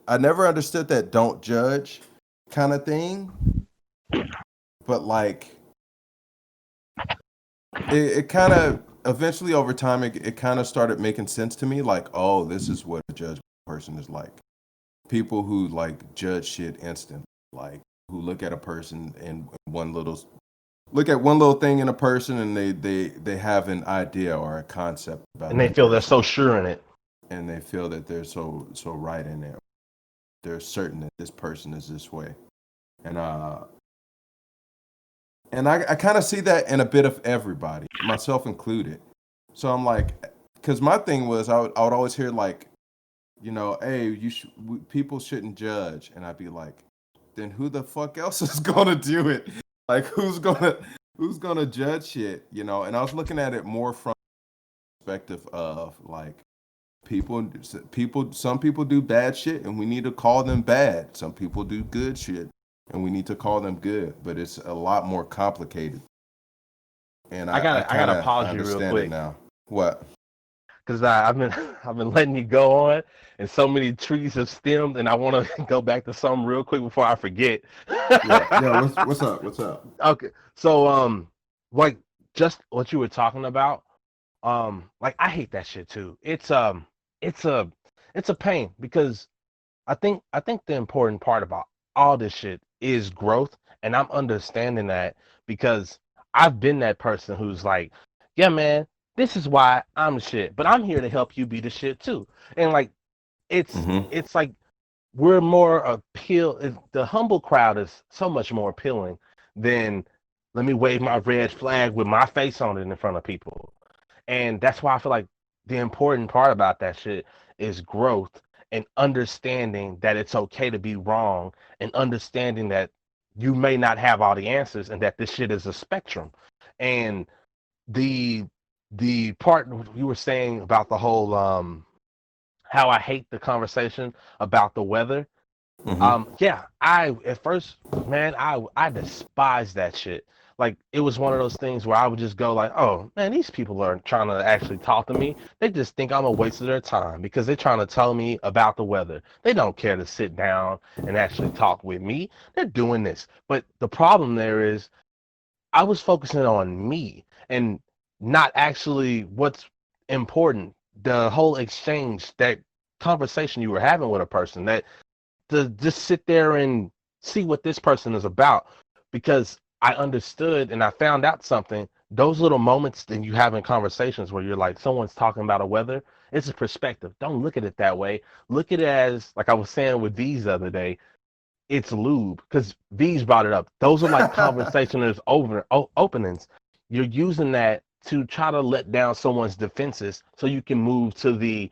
I never understood that don't judge kind of thing. But like it kind of eventually over time it kind of started making sense to me. Like, oh, this is what a judge person is like. People who like judge shit instant, like who look at a person and look at one little thing in a person and they have an idea or a concept about And they that feel they're person, so sure in it. and they feel that they're so right in there. They're certain that this person is this way, and I kind of see that in a bit of everybody, myself included. So I'm like, because my thing was I would always hear like, hey, people shouldn't judge, and I'd be like, then who the fuck else is gonna do it? Like who's gonna judge shit? And I was looking at it more from the perspective of like some people do bad shit and we need to call them bad. Some people do good shit and we need to call them good. But it's a lot more complicated. And I I gotta I kind gotta of pause you real understand it quick now. What? because I've been I've been letting you go on, and so many trees have stemmed, and I want to go back to something real quick before I forget. Yeah, yeah. What's up? What's up? Okay, so like just what you were talking about, like I hate that shit too. It's a it's a pain because I think the important part about all this shit is growth, and I'm understanding that because I've been that person who's like, yeah, man, this is why I'm the shit, but I'm here to help you be the shit too. And like it's Mm-hmm. it's like we're more the humble crowd is so much more appealing than let me wave my red flag with my face on it in front of people. And that's why I feel like the important part about that shit is growth and understanding that it's okay to be wrong and understanding that you may not have all the answers and that this shit is a spectrum. And the the part you were saying about the whole how I hate the conversation about the weather. Mm-hmm. Yeah, I at first, man, I despise that shit. Like it was one of those things where I would just go like, oh man, these people aren't trying to actually talk to me. They just think I'm a waste of their time because they're trying to tell me about the weather. They don't care to sit down and actually talk with me. They're doing this. But the problem there is I was focusing on me and not actually what's important. The whole exchange, that conversation you were having with a person, that to just sit there and see what this person is about because I understood and I found out something. Those little moments that you have in conversations where you're like, someone's talking about a weather, it's a perspective. Don't look at it that way. Look at it as, like I was saying with these the other day, it's lube because V's brought it up. Those are like conversationers openings. You're using that to try to let down someone's defenses so you can move to the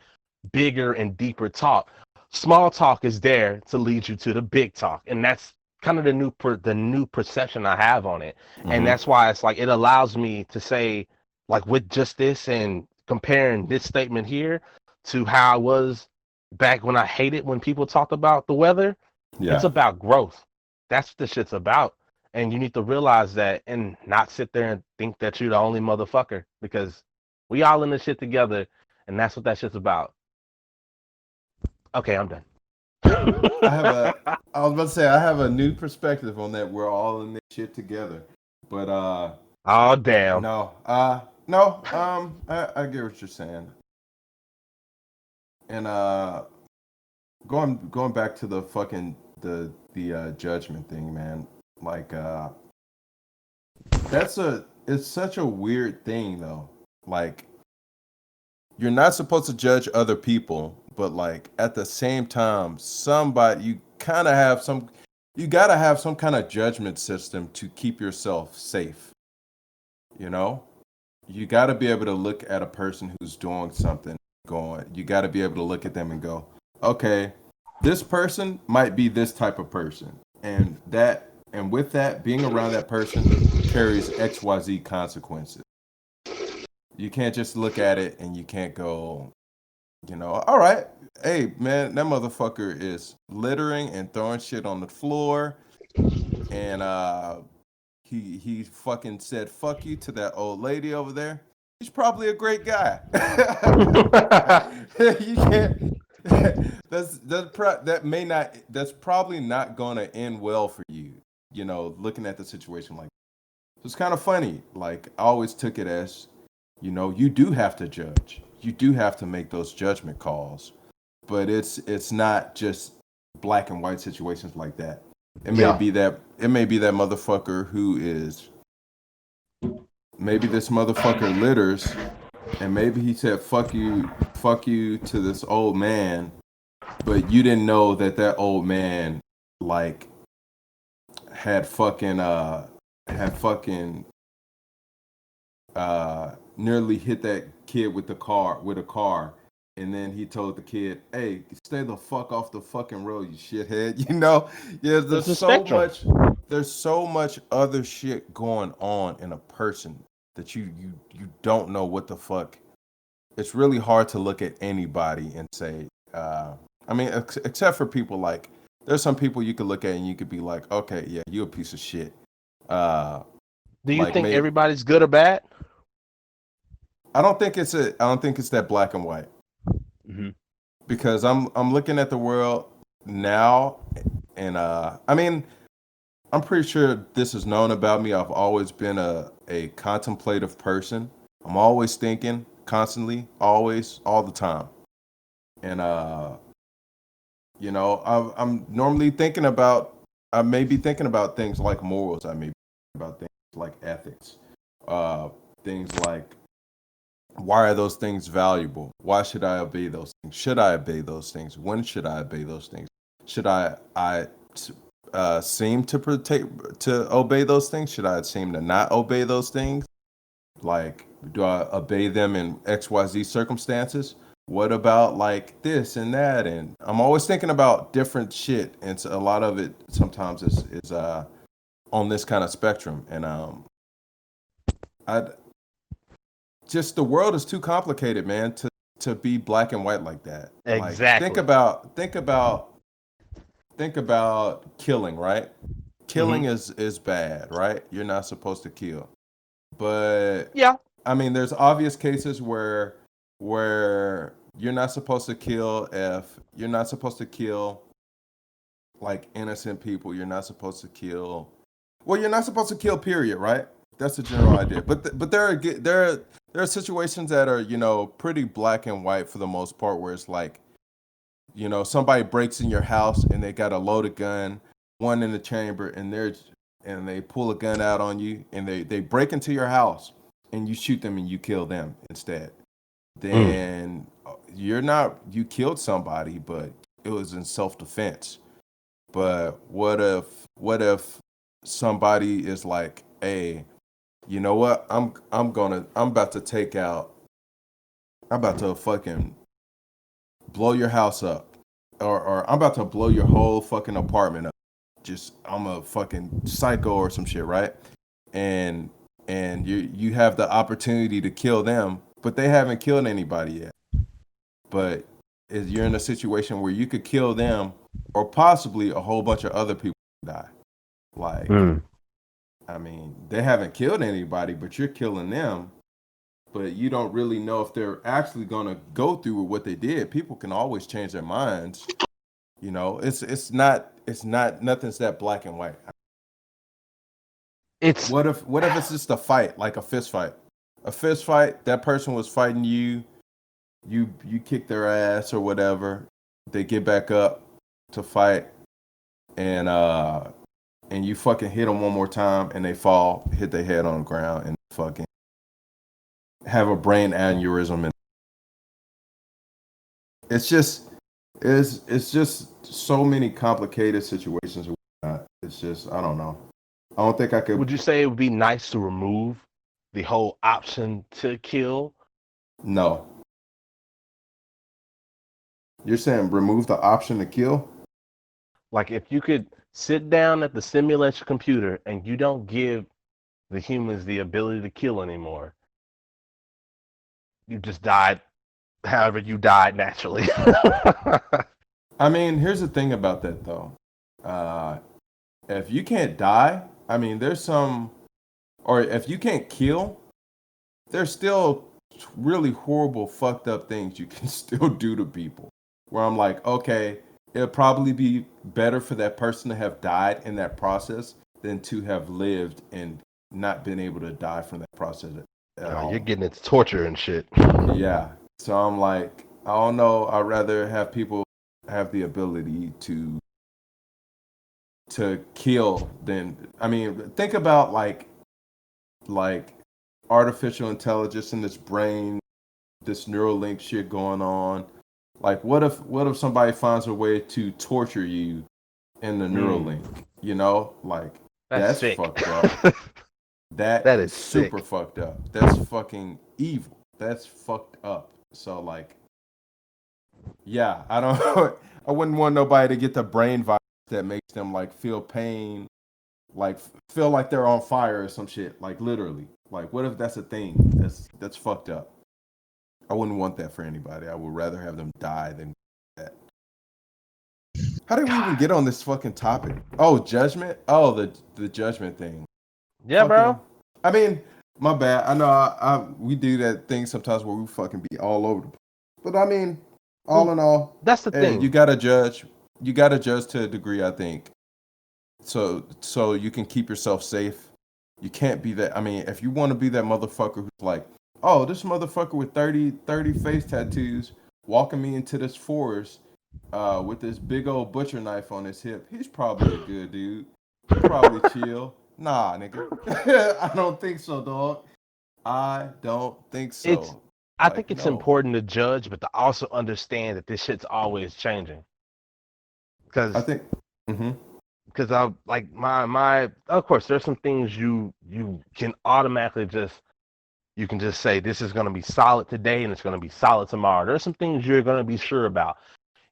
bigger and deeper talk. Small talk is there to lead you to the big talk, and that's kind of the new perception I have on it. And Mm-hmm. that's why it's like it allows me to say, like with just this and comparing this statement here to how I was back when I hated when people talked about the weather. It's Yeah. about growth. That's what this shit's about. And you need to realize that and not sit there and think that you're the only motherfucker because we all in this shit together, and that's what that shit's about. Okay, I'm done. I have a. I was about to say I have a new perspective on that. We're all in this shit together, but Oh damn. no, no, I get what you're saying, and going back to the fucking the judgment thing, man. Like it's such a weird thing though. Like you're not supposed to judge other people, but like at the same time, you gotta have some kind of judgment system to keep yourself safe. You know, you got to be able to look at a person who's doing something going. You got to be able to look at them and go, okay, this person might be this type of person, and with that, being around that person carries XYZ consequences. You can't just look at it and you can't go, all right, hey man, that motherfucker is littering and throwing shit on the floor, and he fucking said fuck you to that old lady over there. He's probably a great guy. You can't. That's probably not gonna end well for you. Looking at the situation like, so it's kind of funny. Like I always took it as, you do have to judge. You do have to make those judgment calls, but it's not just black and white situations like that. Yeah. It may be that motherfucker who is, maybe this motherfucker litters, and maybe he said fuck you to this old man, but you didn't know that old man like had fucking nearly hit that kid with a car, and then he told the kid, hey, stay the fuck off the fucking road, you shithead. Yeah, It's a spectrum. there's so much other shit going on in a person that you don't know what the fuck. It's really hard to look at anybody and say, I mean, except for people like, there's some people you could look at and you could be like, okay, yeah, you a piece of shit. Uh, Do you like think maybe everybody's good or bad? I don't think it's that black and white, Mm-hmm. because I'm looking at the world now, and I mean, I'm pretty sure this is known about me. I've always been a contemplative person. I'm always thinking constantly, always, all the time. And I'm normally thinking about, I may be thinking about things like morals. I may be thinking about things like ethics. Uh Things like, why are those things valuable? Why should I obey those things? Should I obey those things? When should I obey those things? Should I seem to obey those things? Should I seem to not obey those things? Like, do I obey them in XYZ circumstances? What about like this and that? And I'm always thinking about different shit, and a lot of it sometimes is on this kind of spectrum. And I just, the world is too complicated, man, to be black and white like that. Like, Exactly. think about killing, right? Mm-hmm. Killing is bad, right? You're not supposed to kill. But Yeah. I mean, there's obvious cases where you're not supposed to kill, if you're not supposed to kill like innocent people. You're not supposed to kill. Well, you're not supposed to kill. Period. Right? That's the general idea. But there are situations that are, pretty black and white for the most part, where it's like, somebody breaks in your house and they got a loaded gun, one in the chamber, and they pull a gun out on you, and they break into your house, and you shoot them and you kill them instead. Mm. Then you killed somebody, but it was in self defense. But what if somebody is like, hey, you know what? I'm about to take out. I'm about to fucking blow your house up, or I'm about to blow your whole fucking apartment up. Just, I'm a fucking psycho or some shit, right? And you have the opportunity to kill them, but they haven't killed anybody yet. But you're in a situation where you could kill them, or possibly a whole bunch of other people die. Like, Mm. I mean, they haven't killed anybody, but you're killing them. But you don't really know if they're actually gonna go through with what they did. People can always change their minds. It's not nothing's that black and white. It's What if it's just a fight, like a fist fight? A fist fight, that person was fighting you, you kick their ass or whatever. They get back up to fight, and you fucking hit them one more time, and they fall, hit their head on the ground, and fucking have a brain aneurysm. And it's just it's just so many complicated situations and whatnot. It's just, I don't know. I don't think I could. would you say it would be nice to remove the whole option to kill. No, you're saying remove the option to kill. Like if you could sit down at the simulation computer and you don't give the humans the ability to kill anymore, you just died however you died naturally. I mean, here's the thing about that though. Uh, if you can't die, I mean, there's some, or if you can't kill, there's still really horrible, fucked up things you can still do to people. Where I'm like, okay, it'll probably be better for that person to have died in that process than to have lived and not been able to die from that process at You're all. getting into torture and shit. Yeah. So I'm like, I don't know. I'd rather have people have the ability to kill than, I mean, think about like artificial intelligence in this brain, this Neuralink shit going on. Like, what if somebody finds a way to torture you in the Mm, Neuralink? You know, like that's that's sick. fucked up. That That is is super sick. fucked up. That's fucking evil. That's fucked up. So like, yeah, I don't. I wouldn't want nobody to get the brain virus that makes them like feel pain, like feel like they're on fire or some shit. Like literally. Like, what if that's a thing? That's fucked up. I wouldn't want that for anybody. I would rather have them die than that. How did we even God. get on this fucking topic? Oh, judgment. Oh, the judgment thing. Yeah, bro. Fucking. I mean, my bad. I know we do that thing sometimes where we fucking be all over the place. But I mean, all Well, in all, that's the hey, you thing. gotta judge. You gotta judge to a degree, I think. So you can keep yourself safe. You can't be that. I mean, if you want to be that motherfucker who's like, oh, this motherfucker with 30 face tattoos walking me into this forest with this big old butcher knife on his hip, he's probably a good dude. He probably chill. Nah, nigga. I don't think so, dog. I don't think It's so. I think Like, it's no. important to judge, but to also understand that this shit's always changing. I Because think. Mm-hmm. I like my of course there's some things you can automatically just you can just say this is going to be solid today and it's going to be solid tomorrow. There's some things you're going to be sure about.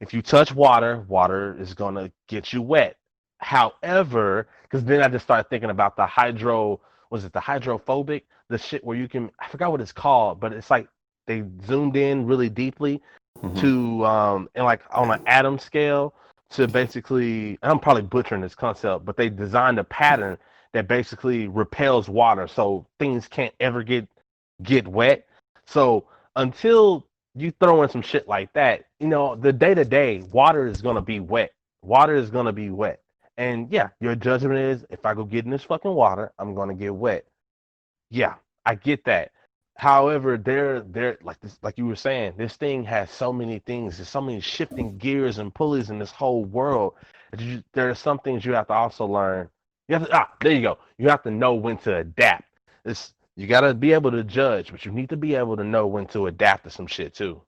If you touch water, water is going to get you wet. However, because then I just started thinking about the hydro, was it the hydrophobic? The shit where you can, I forgot what it's called, but it's like they zoomed in really deeply Mm-hmm. to, and like on an atom scale to basically, I'm probably butchering this concept, but they designed a pattern that basically repels water so things can't ever get wet. So until you throw in some shit like that, the day to day, water is gonna be wet. Water is gonna be wet. And yeah, your judgment is if I go get in this fucking water, I'm gonna get wet. Yeah, I get that. However, they're like this, like you were saying, this thing has so many things. There's so many shifting gears and pulleys in this whole world. There are some things you have to also learn. You have to there you go. You have to know when to adapt. You gotta be able to judge, but you need to be able to know when to adapt to some shit too.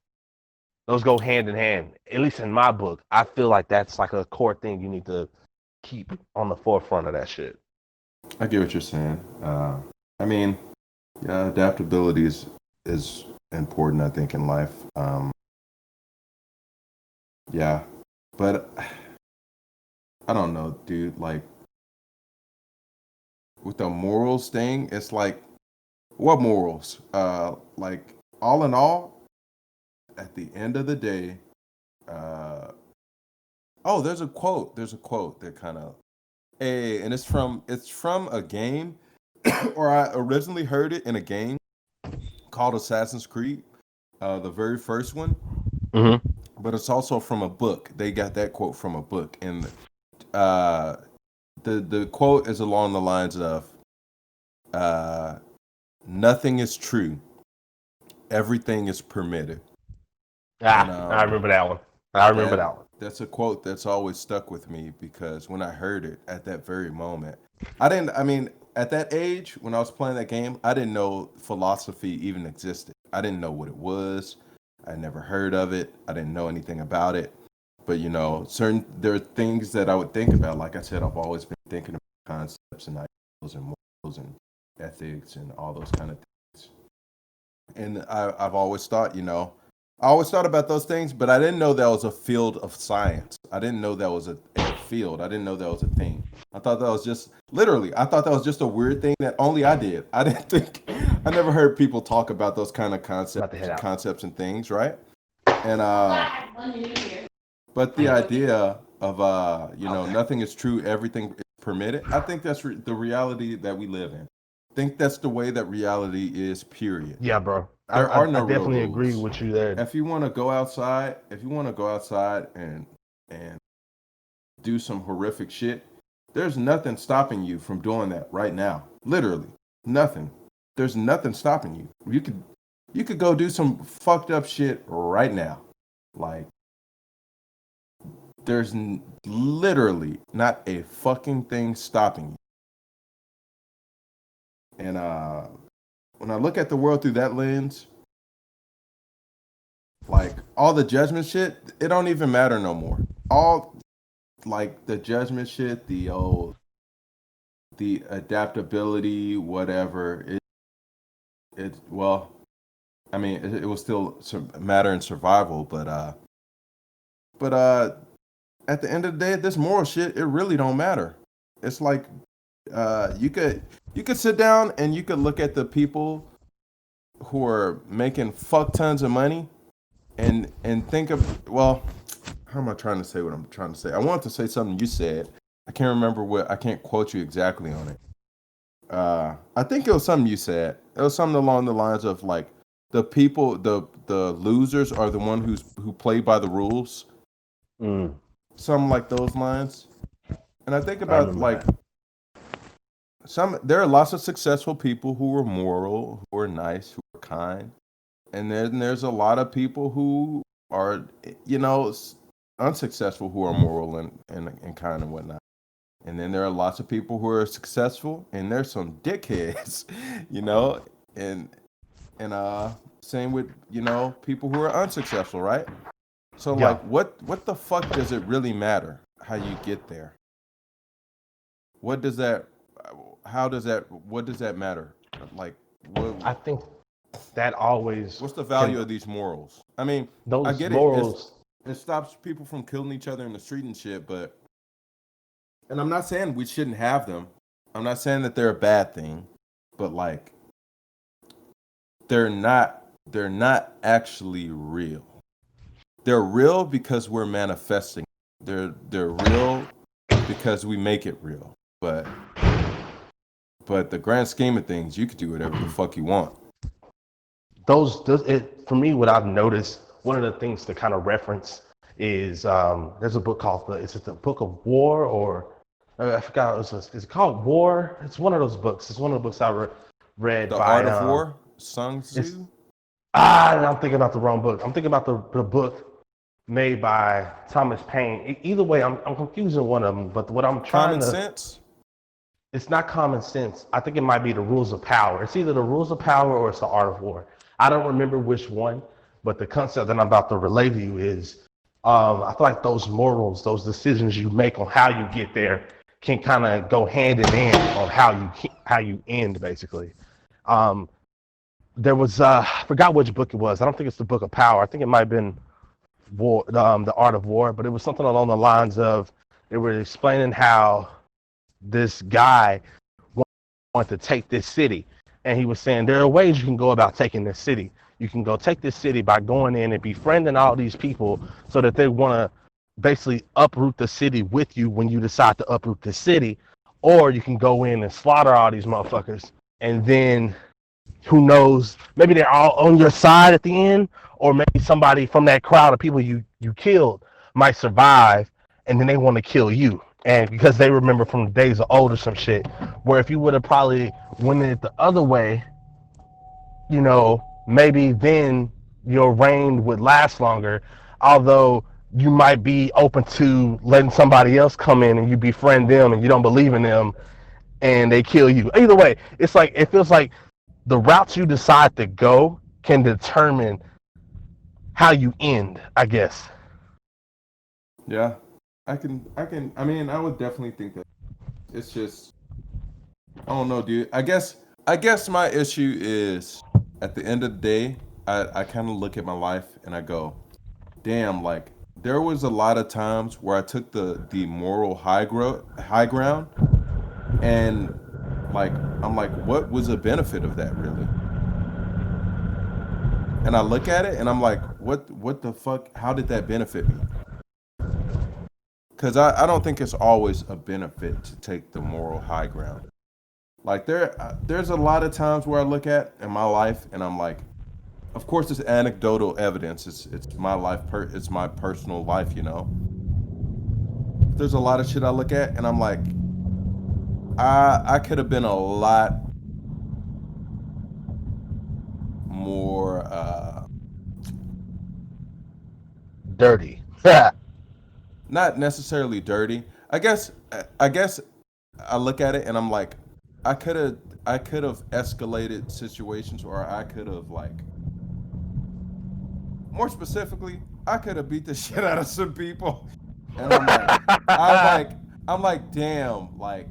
Those go hand in hand. At least in my book, I feel like that's like a core thing you need to keep on the forefront of that shit. I get what you're saying. I mean, yeah, adaptability is important, I think, in life. Yeah, but I don't know, dude. Like with the morals thing, it's like what morals? Like all in all, at the end of the day, uh, oh, there's a quote. There's a quote that kind of, hey, and it's from a game, or I originally heard it in a game called Assassin's Creed, the very first one. Mm-hmm. But it's also from a book. They got that quote from a book, and uh, the quote is along the lines of, uh, "Nothing is true. Everything is permitted." And I remember that one. I remember that that one. that's a quote that's always stuck with me because when I heard it at that very moment, I didn't. I mean, at that age when I was playing that game, I didn't know philosophy even existed. I didn't know what it was. I never heard of it. I didn't know anything about it. But certain there are things that I would think about. Like I said, I've always been thinking about concepts and ideals and morals and ethics and all those kind of things. And I've always thought, I always thought about those things, but I didn't know that was a field of science. I didn't know that was a field. I didn't know that was a thing. I thought that was just literally. I thought that was just a weird thing that only I did. I didn't think. I never heard people talk about those kind of About to head out. concepts and things, right? And but the idea of nothing is true, everything is permitted. I think that's the reality that we live in. I think that's the way that reality is. Period. Yeah, bro. There are no I real definitely agree rules. with you there. If you want to go outside, and do some horrific shit, there's nothing stopping you from doing that right now. Literally, nothing. There's nothing stopping you. You could go do some fucked up shit right now. Like there's literally not a fucking thing stopping you. And when I look at the world through that lens, like all the judgment shit, it don't even matter no more. All like the judgment shit, the adaptability, whatever. It well, I mean, it was still some matter in survival, but at the end of the day, this moral shit, it really don't matter. It's like you could sit down and you could look at the people who are making fuck tons of money and think of, well, how am I trying to say what I'm trying to say? I wanted to say something you said. I can't remember I can't quote you exactly on it. I think it was something you said. It was something along the lines of like the people, the losers are the one who play by the rules. Mm, Something like those lines. And I think I about remember like that. there are lots of successful people who are moral, who are nice, who are kind, and then there's a lot of people who are unsuccessful, who are moral and kind and whatnot. And then there are lots of people who are successful, and there's some dickheads, you know, and and same with people who are unsuccessful, right? So Yeah, like, what the fuck does it really matter how you get there? What does that? How does that? What does that matter? Like, what? I think that always What's the can value of these morals? I mean, I those get it. morals. It stops people from killing each other in the street and shit, but and I'm not saying we shouldn't have them. I'm not saying that they're a bad thing, but like they're not actually real. They're real because we're manifesting. They're real because we make it real. But the grand scheme of things, you could do whatever the fuck you want. Those it for me. What I've noticed, one of the things to kind of reference is there's a book called is it the Book of War or I forgot is it called War? It's one of those books. It's one of the books I read The by Art of War, Sun it's Tzu, I'm thinking about the wrong book. I'm thinking about the book made by Thomas Paine. Either way, I'm confusing one of them. But what I'm trying Common to Sense. it's not common sense. I think it might be the rules of power. It's either the rules of power or it's the art of war. I don't remember which one, but the concept that I'm about to relay to you is I feel like those morals, those decisions you make on how you get there can kind of go hand in hand on how you end basically. Um, there was I forgot which book it was. I don't think it's the Book of Power. I think it might have been War, the Art of War, but it was something along the lines of they were explaining how this guy wanted to take this city. And he was saying there are ways you can go about taking this city. You can go take this city by going in and befriending all these people so that they want to basically uproot the city with you when you decide to uproot the city. Or you can go in and slaughter all these motherfuckers. And then who knows, maybe they're all on your side at the end, or maybe somebody from that crowd of people you killed might survive and then they want to kill you. And because they remember from the days of old or some shit, where if you would have probably went it the other way, maybe then your reign would last longer. Although you might be open to letting somebody else come in and you befriend them and you don't believe in them and they kill you. Either way, it's like it feels like the routes you decide to go can determine how you end, I guess. Yeah, I mean, I would definitely think that. It's just, I don't know, dude. I guess I guess my issue is at the end of the day, I kind of look at my life and I go, damn, like there was a lot of times where I took the moral high ground, and like I'm like, what was the benefit of that really? And I look at it and I'm like, what the fuck? How did that benefit me? Because I don't think it's always a benefit to take the moral high ground. Like there's a lot of times where I look at in my life and I'm like, of course it's anecdotal evidence. It's my life it's my personal life, you know. There's a lot of shit I look at and I'm like, I could have been a lot more Dirty. not necessarily dirty. I guess I look at it and I'm like, I could have I could have escalated situations, or I could have like more specifically, I could have beat the shit out of some people. And I'm like, I'm like, damn, like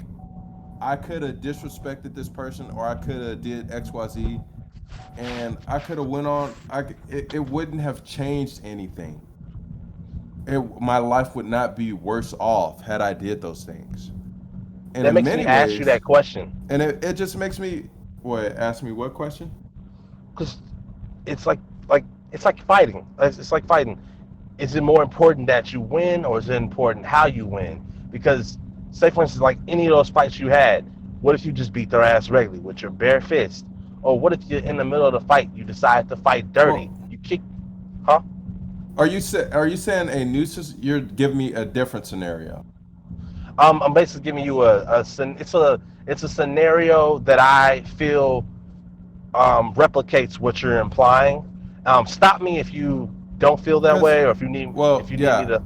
I could have disrespected this person, or I could have did X, Y, Z, and I could have went on. It wouldn't have changed anything. My life would not be worse off had I did those things. And That in makes me many ask you ways, that question, and it just makes me what ask me what question? because it's like it's like fighting. It's like fighting. Is it more important that you win, or is it important how you win? Because, say for instance, like any of those fights you had, what if you just beat their ass regularly with your bare fist? Or what if you're in the middle of the fight, you decide to fight dirty? Well, You kick, huh? are you saying a nuisance? You're giving me a different scenario. I'm basically giving you it's a scenario that I feel replicates what you're implying. Stop me if you don't feel that Cause way, or if well, you need me yeah, to.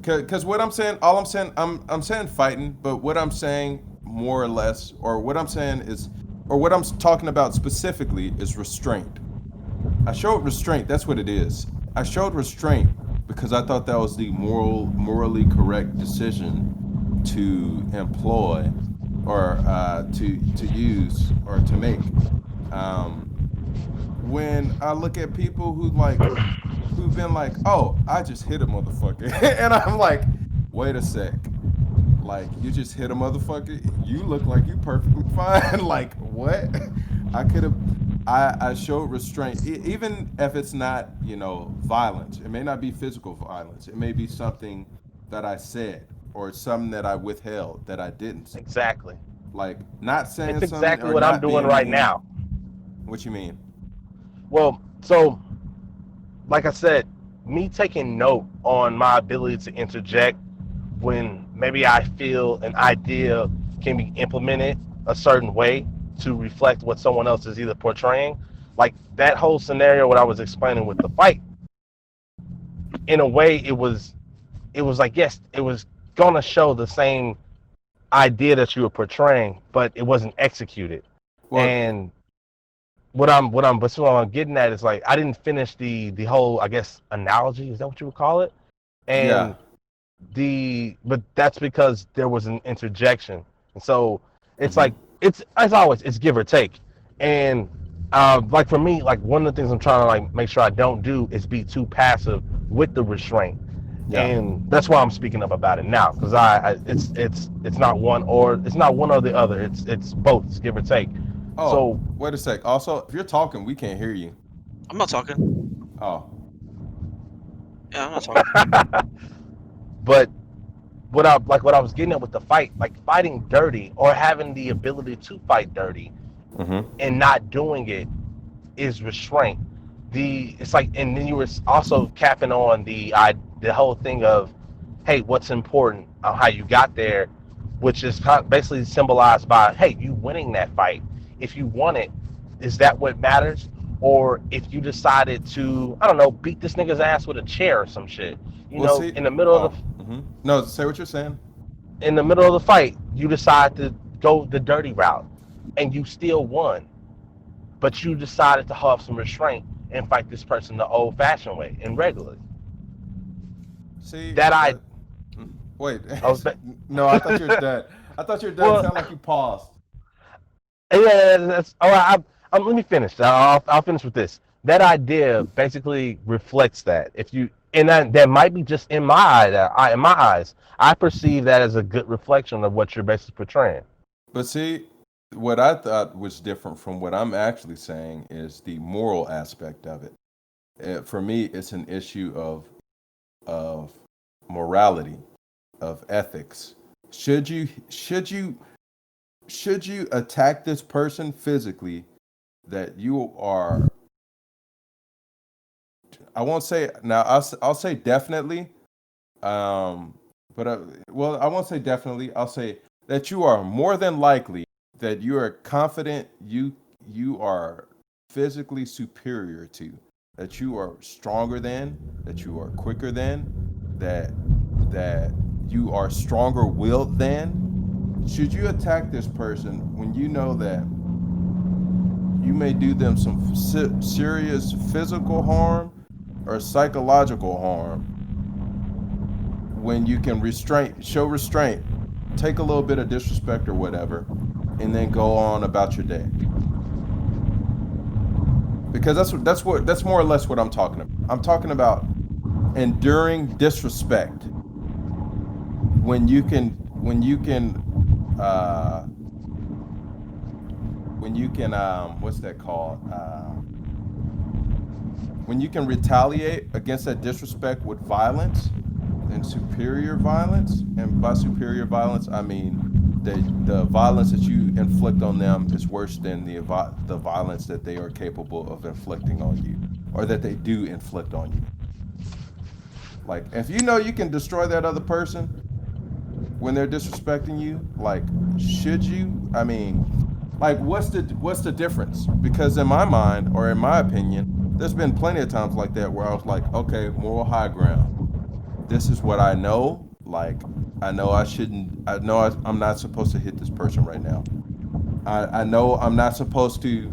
because what I'm saying, all I'm saying, I'm saying fighting, but what I'm saying more or less, or what I'm saying is, or what I'm talking about specifically is restraint. I showed restraint. That's what it is. I showed restraint because I thought that was the morally correct decision to employ, or to use, or to make. Um, when I look at people who've been like, "Oh, I just hit a motherfucker," and I'm like, "Wait a sec." Like you just hit a motherfucker. You look like you perfectly fine. Like what? I could have. I showed restraint, even if it's not violence. It may not be physical violence. It may be something that I said, or something that I withheld that I didn't say. Exactly. Like not It's saying something exactly or what I'm not doing being right mean. now. What you mean? Well, so like I said, me taking note on my ability to interject when maybe I feel an idea can be implemented a certain way to reflect what someone else is either portraying. Like that whole scenario, what I was explaining with the fight, in a way, it was like, yes, it was gonna show the same idea that you were portraying, but it wasn't executed. Well, And but what I'm getting at is like I didn't finish the whole, I guess, analogy. Is that what you would call it? yeah. And but that's because there was an interjection, and so it's Hmm. like it's as always, it's give or take. And like for me, like one of the things I'm trying to like make sure I don't do is be too passive with the restraint, Yeah. and that's why I'm speaking up about it now, because it's not one, or it's not one or the other. It's both. It's give or take. Oh, So wait a sec. Also, if you're talking, we can't hear you. I'm not talking. Oh, Yeah, I'm not talking. but what I was getting at with the fight, like fighting dirty or having the ability to fight dirty mm-hmm. and not doing it is restraint. It's like, and then you were also capping on the whole thing of, hey, what's important, how you got there, which is basically symbolized by, hey, you winning that fight. If you won it, is that what matters? Or if you decided to, I don't know, beat this nigga's ass with a chair or some shit, Well, see. in the middle of Oh, mm-hmm. No, say what you're saying. the fight, you decide to go the dirty route, and you still won, but you decided to have some restraint and fight this person the old-fashioned way and regularly. See That I, that. Wait. I was, No, I thought you were dead. I thought you were dead. It well, sounded like you paused. Yeah, that's all right. Let me finish. I'll finish with this. That idea basically reflects that. If you and that might be just in my eye. In my eyes, I perceive that as a good reflection of what you're basically portraying. But see, what I thought was different from what I'm actually saying is the moral aspect of it. For me, it's an issue of morality, of ethics. Should you attack this person physically that you are? I won't say now. I'll say definitely. Um, but well, I won't say definitely. I'll say that you are more than likely that you are confident you are physically superior to, that you are stronger than, that you are quicker than, that that you are stronger willed than. Should you attack this person when you know that you may do them some serious physical harm or psychological harm when you can show restraint, take a little bit of disrespect or whatever, and then go on about your day. Because that's more or less what I'm talking about. I'm talking about enduring disrespect when you can uh what's that called, when you can retaliate against that disrespect with violence and superior violence. And by superior violence, I mean the violence that you inflict on them is worse than the violence that they are capable of inflicting on you, or that they do inflict on you. Like if you know you can destroy that other person when they're disrespecting you, like should you? I mean, like what's the difference? Because in my mind, or in my opinion, there's been plenty of times like that where I was like, okay, moral high ground. This is what I know. Like, I know I shouldn't. I know I'm not supposed to hit this person right now. I know I'm not supposed to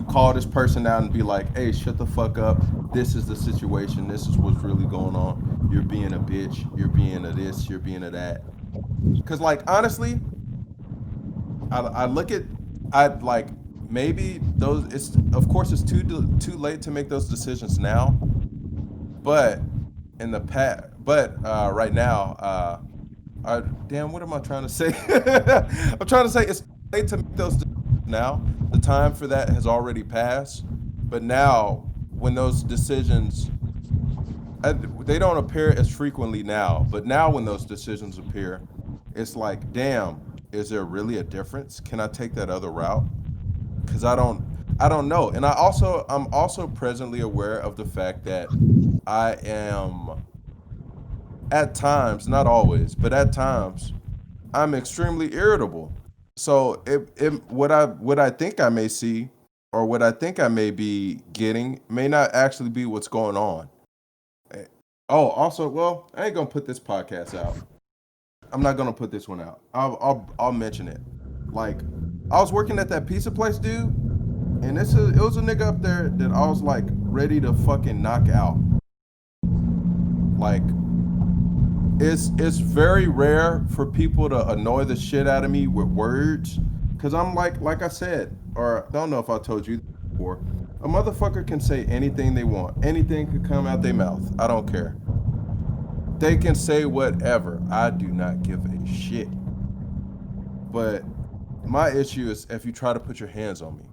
call this person out and be like, "Hey, shut the fuck up. This is the situation. This is what's really going on. You're being a bitch. You're being a this. You're being a that." Cause like honestly, I look at I like maybe those. It's of course it's too late to make those decisions now, but in the past, but right now, damn, what am I trying to say? I'm trying to say it's late to make those decisions now. The time for that has already passed. But now, when those decisions, they don't appear as frequently now. But now, when those decisions appear, it's like, damn, is there really a difference? Can I take that other route? Because I don't know. And I'm also presently aware of the fact that I am at times, not always, but at times, I'm extremely irritable. So what I think I may see, or what I think I may be getting, may not actually be what's going on. Eh, Oh, also, well, I ain't gonna put this podcast out. I'm not gonna put this one out. I'll mention it. Like, I was working at that pizza place, dude, and it was a nigga up there that I was like ready to fucking knock out. Like, it's very rare for people to annoy the shit out of me with words, cause I'm like I said, or I don't know if I told you before. A motherfucker can say anything they want. Anything could come out their mouth. I don't care. They can say whatever. I do not give a shit. But my issue is if you try to put your hands on me.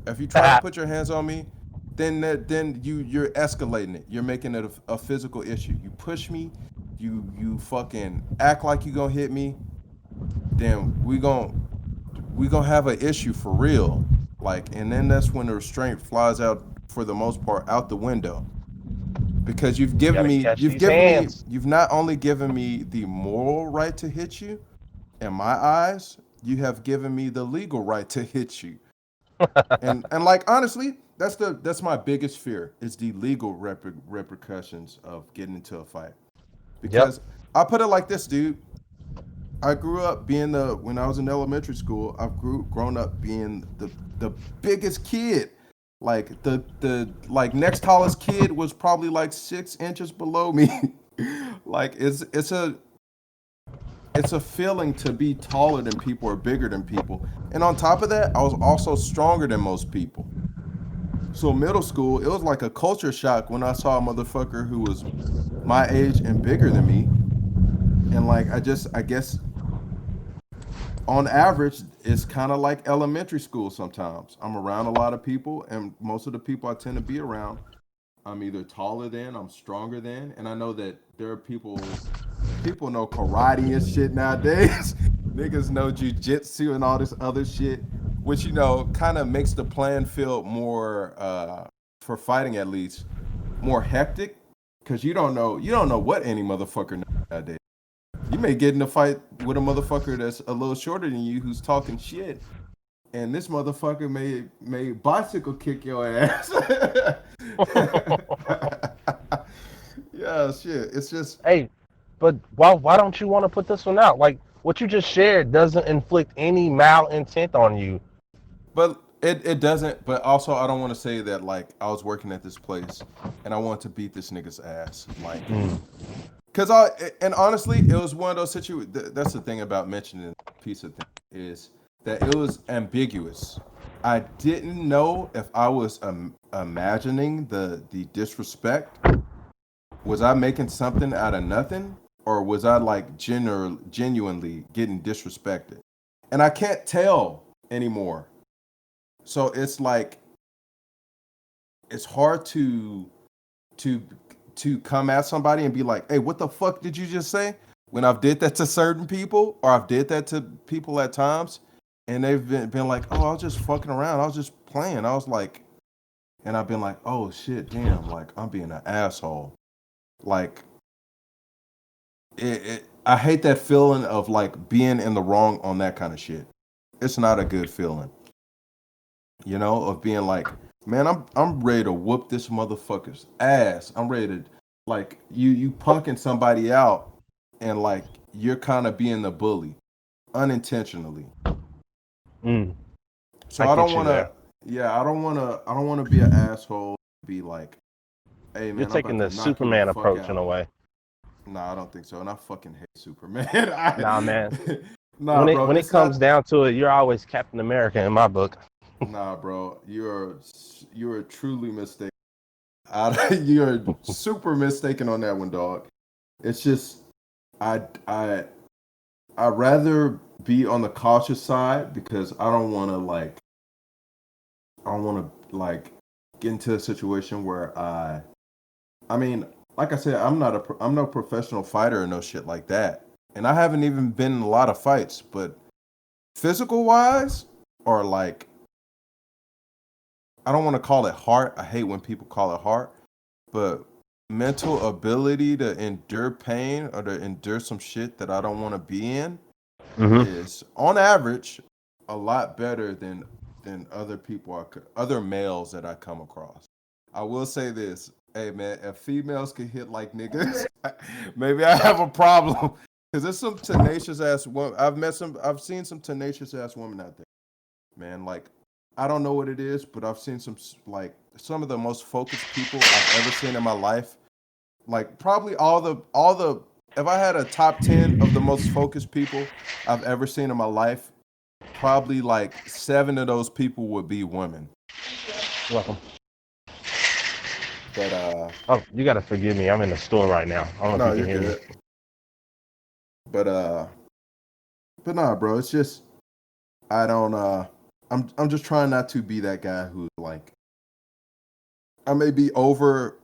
If you try to put your hands on me, then you're escalating it. You're making it a physical issue. You push me, you fucking act like you gonna hit me, then we gonna have an issue for real. Like, and then that's when the restraint flies out for the most part out the window. Because Gotta catch these hands. you've not only given me the moral right to hit you, in my eyes, you have given me the legal right to hit you. And like honestly, that's my biggest fear is the legal repercussions of getting into a fight. Yep. Because I put it like this, dude. I grew up being the when I was in elementary school. I've grown up being the biggest kid. Like the like next tallest kid was probably like 6 inches below me. Like it's a it's a feeling to be taller than people or bigger than people. And on top of that, I was also stronger than most people. So middle school, it was like a culture shock when I saw a motherfucker who was my age and bigger than me. And like I guess on average, it's kind of like elementary school sometimes. I'm around a lot of people, and most of the people I tend to be around, I'm either taller than, I'm stronger than, and I know that there are people know karate and shit nowadays. Niggas know jujitsu and all this other shit, which kind of makes the playing field more for fighting at least more hectic, because you don't know what any motherfucker knows nowadays. You may get in a fight with a motherfucker that's a little shorter than you who's talking shit, and this motherfucker may bicycle kick your ass. Yeah, shit. It's just, Hey, but why don't you want to put this one out? Like what you just shared doesn't inflict any malintent on you. but it doesn't. But also, I don't want to say that like I was working at this place and I want to beat this nigga's ass, like, Mm. cause and honestly, it was one of those situations. That's the thing about mentioning pizza thing is that it was ambiguous. I didn't know if I was imagining the disrespect. Was I making something out of nothing, or was I like genuinely getting disrespected? And I can't tell anymore. So it's like it's hard to to come at somebody and be like, "Hey, what the fuck did you just say?" When I've did that to certain people, or I've did that to people at times, and they've been like, "Oh, I was just fucking around. I was just playing." I was like, and I've been like, "Oh shit, damn! Like I'm being an asshole." Like I hate that feeling of like being in the wrong on that kind of shit. It's not a good feeling, of being like, man, I'm ready to whoop this motherfucker's ass. I'm ready to like you punking somebody out, and like you're kind of being the bully unintentionally. Mm. So I I don't get you want to. there. Yeah, I don't want to be an asshole. Be like, hey You're man, I'm taking about to the knock you the Superman fuck approach in out. a way. Nah, I don't think so. And I fucking hate Superman. Nah, man. Nah, bro. When it It's comes not. down to it, you're always Captain America in my book. Nah, bro. You're truly mistaken. You're super mistaken on that one, dog. It's just I I I rather be on the cautious side because I don't want to like get into a situation where I mean, like I said, I'm no professional fighter or no shit like that. And I haven't even been in a lot of fights, but physical wise or like I don't want to call it heart. I hate when people call it heart, but mental ability to endure pain or to endure some shit that I don't want to be in Mm-hmm. is on average a lot better than other males that I come across. I will say this, hey man, if females can hit like niggas, maybe I have a problem. Cause there's some tenacious ass women. I've seen some tenacious ass women out there, man. Like, I don't know what it is, but I've seen like some of the most focused people I've ever seen in my life. Like, probably all the. If I had a top 10 of the most focused people I've ever seen in my life, probably like 7 of those people would be women. Welcome. But Oh, you gotta forgive me. I'm in the store right now. I don't know if no, you can you're hear me. good. But nah, bro. It's just I don't. I'm just trying not to be that guy who's like I may be over.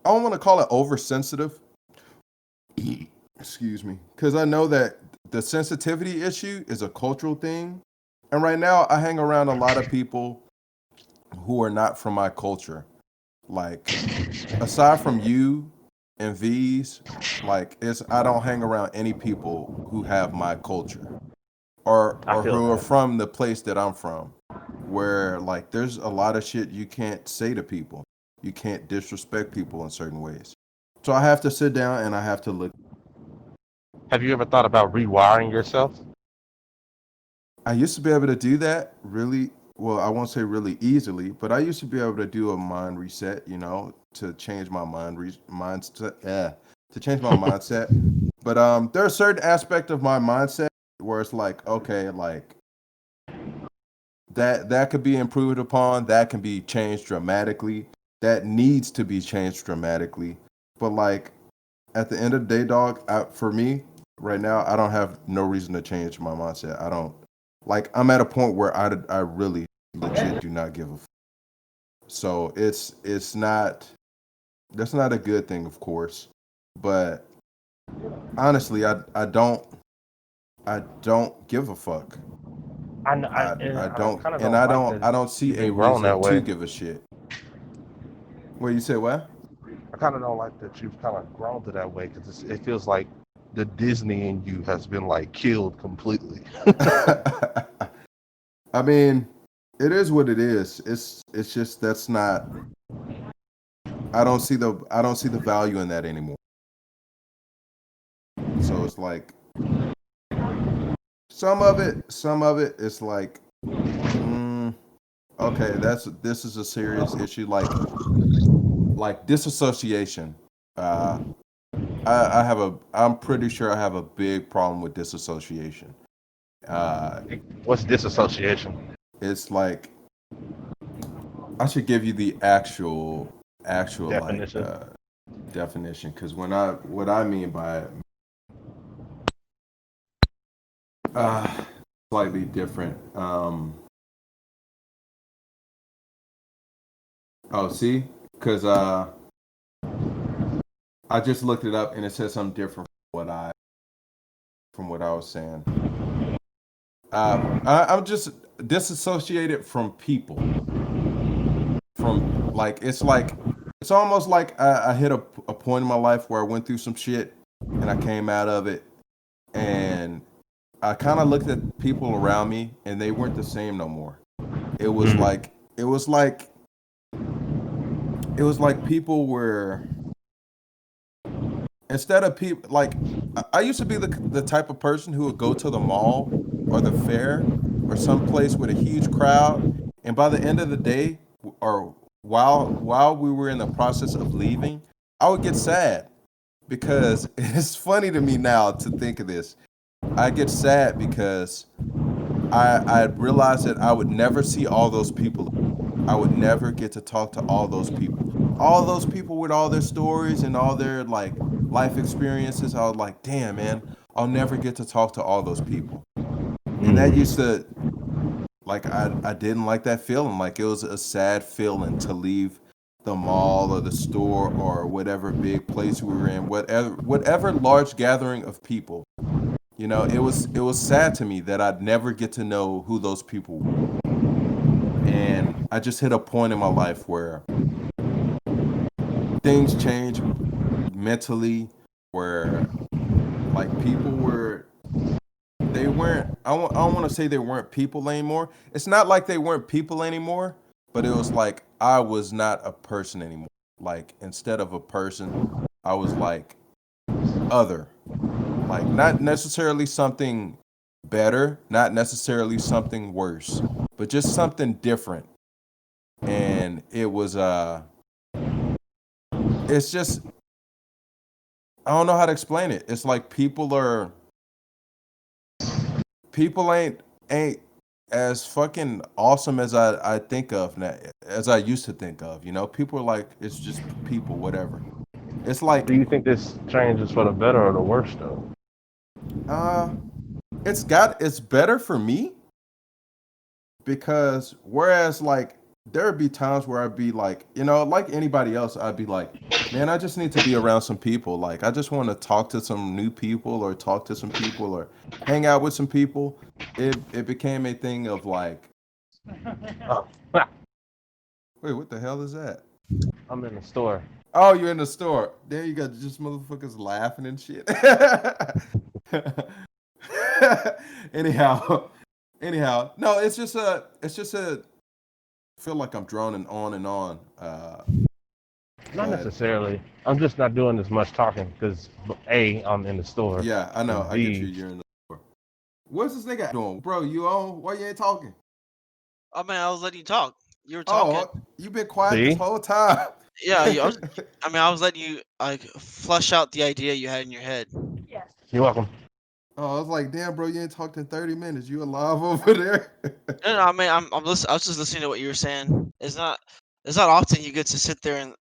I don't want to call it oversensitive. Excuse me, because I know that the sensitivity issue is a cultural thing, and right now I hang around a lot of people who are not from my culture. Like aside from you and V's, like it's I don't hang around any people who have my culture I or feel who are that. from the place that I'm from, where like there's a lot of shit you can't say to people. You can't disrespect people in certain ways. So I have to sit down and I have to look. Have you ever thought about rewiring yourself? I used to be able to do that really well, I won't say really easily, but I used to be able to do a mind reset, to change my mindset, to change my mindset. But there are certain aspect of my mindset where it's like, okay, like that could be improved upon, that can be changed dramatically, that needs to be changed dramatically. But like at the end of the day, dog, for me right now, I don't have no reason to change my mindset. I don't like. I'm at a point where I really legit do not give a. So it's not that's not a good thing, of course, but honestly, I don't give a fuck. And I I don't kind of and don't like that I don't see you've a been grown reason that to way. give a shit. What you say? What? I kind of don't like that you've kind of grown to that way because it feels like the Disney in you has been like killed completely. I mean, it is what it is. It's just that's not. I don't see the value in that anymore. So it's like some of it is like, mm, okay, this is a serious issue. Like disassociation. Uh, I'm pretty sure I have a big problem with disassociation. Uh, What's disassociation? it's like I should give you the actual like Definition. definition because when I what I mean by it, slightly different. Oh, see, because I just looked it up and it says something different from what I was saying. I'm just disassociated from people. From like it's almost like I hit a point in my life where I went through some shit and I came out of it and I kind of looked at people around me and they weren't the same no more. It was Mm. like it was like it was like people were instead of people like I used to be the type of person who would go to the mall or the fair or some place with a huge crowd, and by the end of the day or while we were in the process of leaving, I would get sad because it's funny to me now to think of this. I get sad because I realized that I would never see all those people. I would never get to talk to all those people. All those people with all their stories and all their like life experiences. I was like, damn man, I'll never get to talk to all those people. And that used Mm. to like I didn't like that feeling. Like it was a sad feeling to leave the mall or the store or whatever big place we were in, whatever large gathering of people. You know, it was sad to me that I'd never get to know who those people were. And I just hit a point in my life where things change mentally where like people were they weren't I don't want to say they weren't people anymore. It's not like they weren't people anymore, but it was like I was not a person anymore. Like instead of a person, I was like other. Like not necessarily something better, not necessarily something worse, but just something different. And it's just I don't know how to explain it. It's like people ain't as fucking awesome as I think of now, as I used to think of. You know, people are like it's just people, whatever. It's Do like you think this change is for the better or the worse, though? uh, it's better for me because whereas like there'd be times where I'd be like, you know, like anybody else, I'd be like, man, I just need to be around some people. Like I just want to talk to some new people or talk to some people or hang out with some people. It became a thing of like, Oh, wait, what the hell is that? I'm in the store. Oh, you're in the store. There you got just motherfuckers laughing and shit. anyhow, anyhow, no, it's just a feel like I'm droning on and on. Not But necessarily. I'm just not doing as much talking because A, I'm in the store, yeah, I know. and I get you. B, You're in the store. What's this nigga doing, bro? You on? Why you ain't talking? Oh man, I was letting you talk. You were talking. Oh, you been quiet this see, whole time. Yeah, I was. I mean, I was letting you like flush out the idea you had in your head. You're welcome. Oh, I was like, damn, bro, you ain't talked in 30 minutes. You alive over there? No, I mean, I was just listening to what you were saying. It's not often you get to sit there and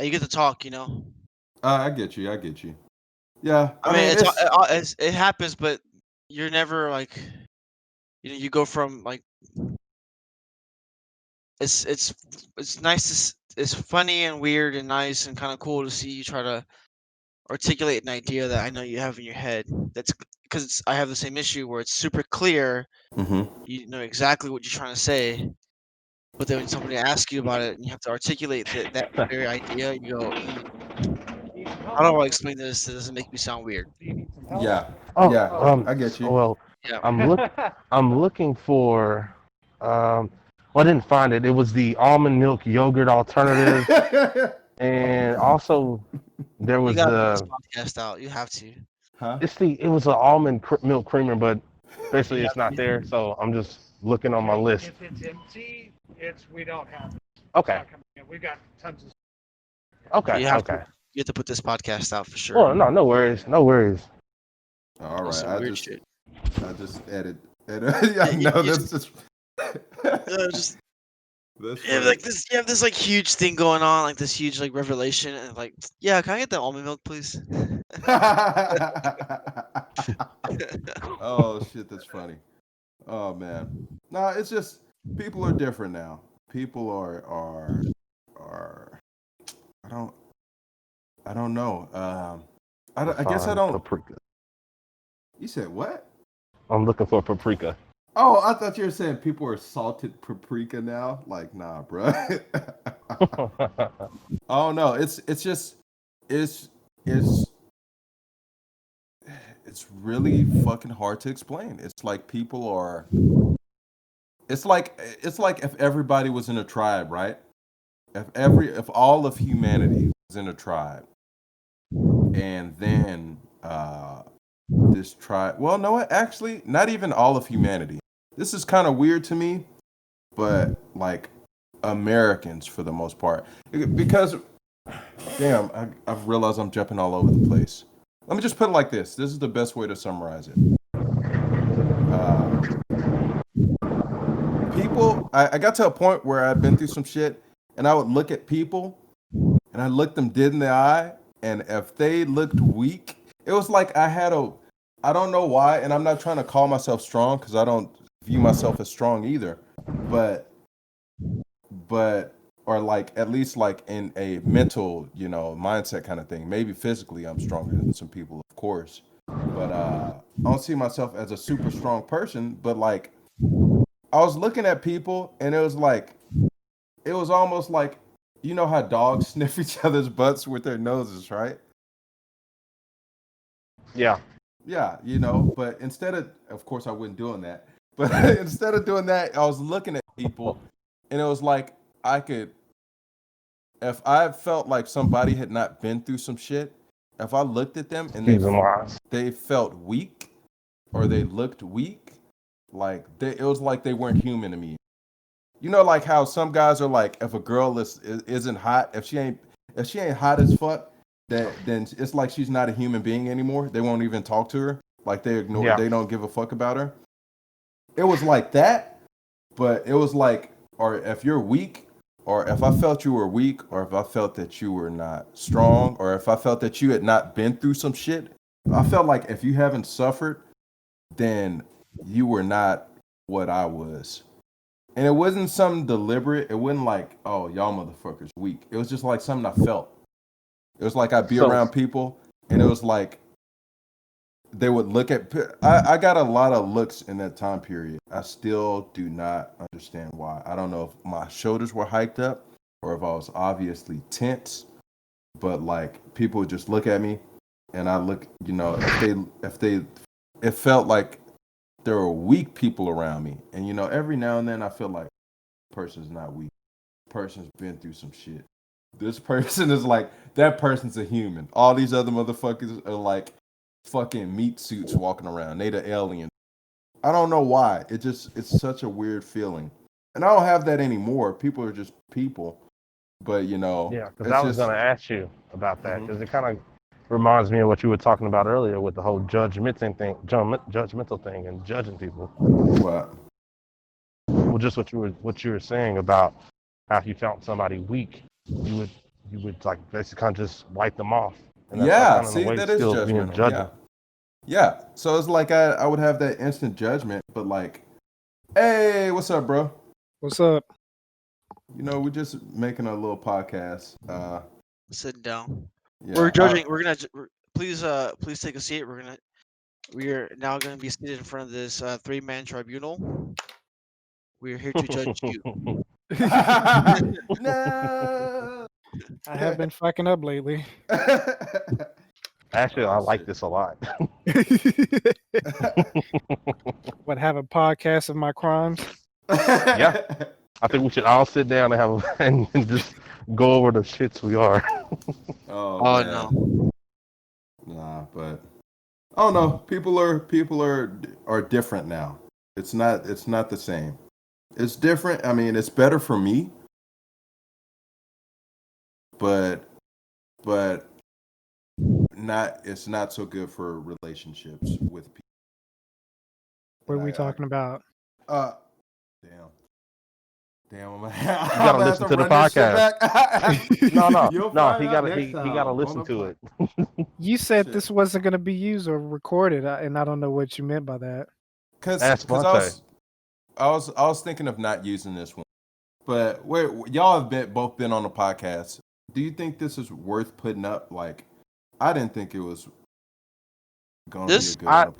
you get to talk. You know, I get you. I get you. Yeah, I I mean, mean, it's it happens, but you're never like, you go from like it's it's it's nice it's funny and weird and nice and kind of cool to see you try to articulate an idea that I know you have in your head. That's because I have the same issue where it's super clear, hmm you know exactly what you're trying to say, but then when somebody asks you about it and you have to articulate that very idea, you go, how do I explain this? It doesn't make me sound weird. yeah, Oh, yeah. I get you. well, Yeah. I'm looking for, um, well, I didn't find it. It was the almond milk yogurt alternative, and also there You was gotta put this podcast out. You have to. Huh? it was an almond milk creamer, but You basically it's have not to. there. So I'm just looking on my list. If it's empty, we don't have it. It's Okay, not coming in. We've got tons of. okay, You have to. okay. You have to put this podcast out for sure. Well, no, no worries, no worries. All That's right. some weird shit. I just edit. Yeah, no, You that's just. just That's you have funny. like this. You have this like huge thing going on, like this huge like revelation, and like, yeah, can I get the almond milk, please? Oh shit, that's funny. Oh man. No, it's just people are different now. People are I don't I don't know. I guess I Find don't. paprika. You said what? I'm looking for paprika. Oh, I thought you were saying people are salted paprika now. Like, nah, bro. Oh no, it's just it's it's it's really fucking hard to explain. It's like people are. It's like if everybody was in a tribe, right? If all of humanity was in a tribe, and then this tribe. Well, no, actually, not even all of humanity. This is kind of weird to me, but like Americans for the most part, because damn, I've realized I'm jumping all over the place. Let me just put it like this. This is the best way to summarize it. Uh, people, I got to a point where I'd been through some shit, and I would look at people, and I looked them dead in the eye, and if they looked weak, it was like I don't know why, and I'm not trying to call myself strong because I don't view myself as strong either, but but or like at least like in a mental, mindset kind of thing. Maybe physically I'm stronger than some people, of course, but I don't see myself as a super strong person. But like I was looking at people, and it was almost like how dogs sniff each other's butts with their noses, right? Yeah. Yeah, but of course, I wasn't doing that. But instead of doing that, I was looking at people, and it was like I could, if I felt like somebody had not been through some shit, if I looked at them and Excuse me. they felt weak or they looked weak, it was like they weren't human to me. Like how some guys are like, if a girl isn't hot, if she ain't hot as fuck, then it's like she's not a human being anymore. They won't even talk to her. Like Yeah. they don't give a fuck about her. It was like that, but it was like, or if you're weak, or if I felt you were weak, or if I felt that you were not strong, or if I felt that you had not been through some shit, I felt like if you haven't suffered, then you were not what I was. And it wasn't something deliberate. It wasn't like, oh, y'all motherfuckers weak. It was just like something I felt. It was like I'd be So around people, and it was like they would look at. I got a lot of looks in that time period. I still do not understand why. I don't know if my shoulders were hiked up or if I was obviously tense, but like people would just look at me, and I look, if they, it felt like there were weak people around me, and every now and then I feel like person's not weak. Person's been through some shit. This person is like, that person's a human. All these other motherfuckers are like fucking meat suits walking around. They the alien. I don't know why. It's such a weird feeling. And I don't have that anymore. People are just people. But yeah, because it's I was just gonna ask you about that mhm. because it kind of Reminds me of what you were talking about earlier with the whole judgmental thing, and judging people. What? Well, just what you were saying about how if you found somebody weak, you would like basically kind of just wipe them off, and that's like Yeah, kind of in a see, way that is still being judgmental. judging. Yeah. So it's like I would have that instant judgment, but like, hey, what's up, bro? What's up? You know, we're just making a little podcast. Sitting down. Yeah, We're judging. Please take a seat. We are now gonna be seated in front of this 3-man tribunal. We are here to judge you. No. I have been fucking up lately. Actually, Oh, I like shit. this a lot. What, have a podcast of my crimes? Yeah. I think we should all sit down and have and just go over the shits we are. Oh, Oh man. no. Nah, but I don't know. People are different now. It's not the same. It's different. I mean, it's better for me, but not. It's not so good for relationships with people. What are And we talking about? Damn. I'm gonna gotta listen to the run this shit podcast. back. No, You'll no, find he out gotta next he time gotta on listen the to it. You said Shit. this wasn't going to be used or recorded, and I don't know what you meant by that. Because Ask Monte. I was thinking of not using this one, but y'all have both been on the podcast. Do you think this is worth putting up? Like, I didn't think it was gonna be a good one to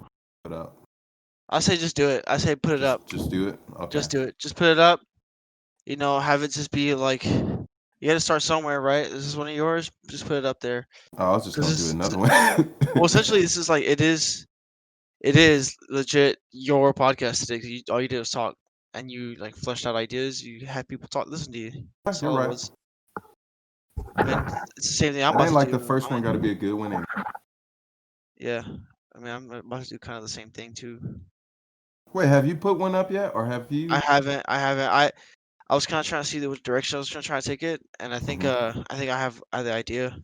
put up. I say just do it. I say put it up. Just do it. Okay. Just do it. Just put it up. You know, have it just be like you got to start somewhere, right? This is one of yours. Just put it up there. Oh, I was just gonna do another one. Well, essentially, this is like it is legit your podcast today. 'Cause all you did was talk, and you like fleshed out ideas. You had people talk, listen to you. That's You're all it right. was. I mean, it's the same thing I'm I about ain't to like do. the first one got to be a good one. And Yeah, I mean, I'm about to do kind of the same thing too. wait, have you put one up yet, or have you? I haven't. I was kind of trying to see which direction I was going to try to take it, and I think I have the idea,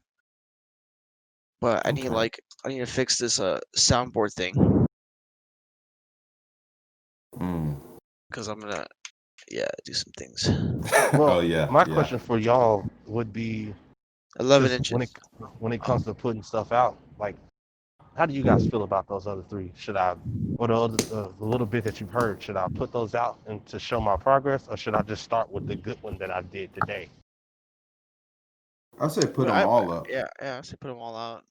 but I need Okay. I need to fix this soundboard thing because I'm gonna do some things. Well, Oh yeah. my yeah. question for y'all would be 11 just inches. when it comes to putting stuff out, like how do you guys feel about those other three? Should I, or the little bit that you've heard, should I put those out and to show my progress, or should I just start with the good one that I did today? I say put them all up. Yeah, I say put them all out.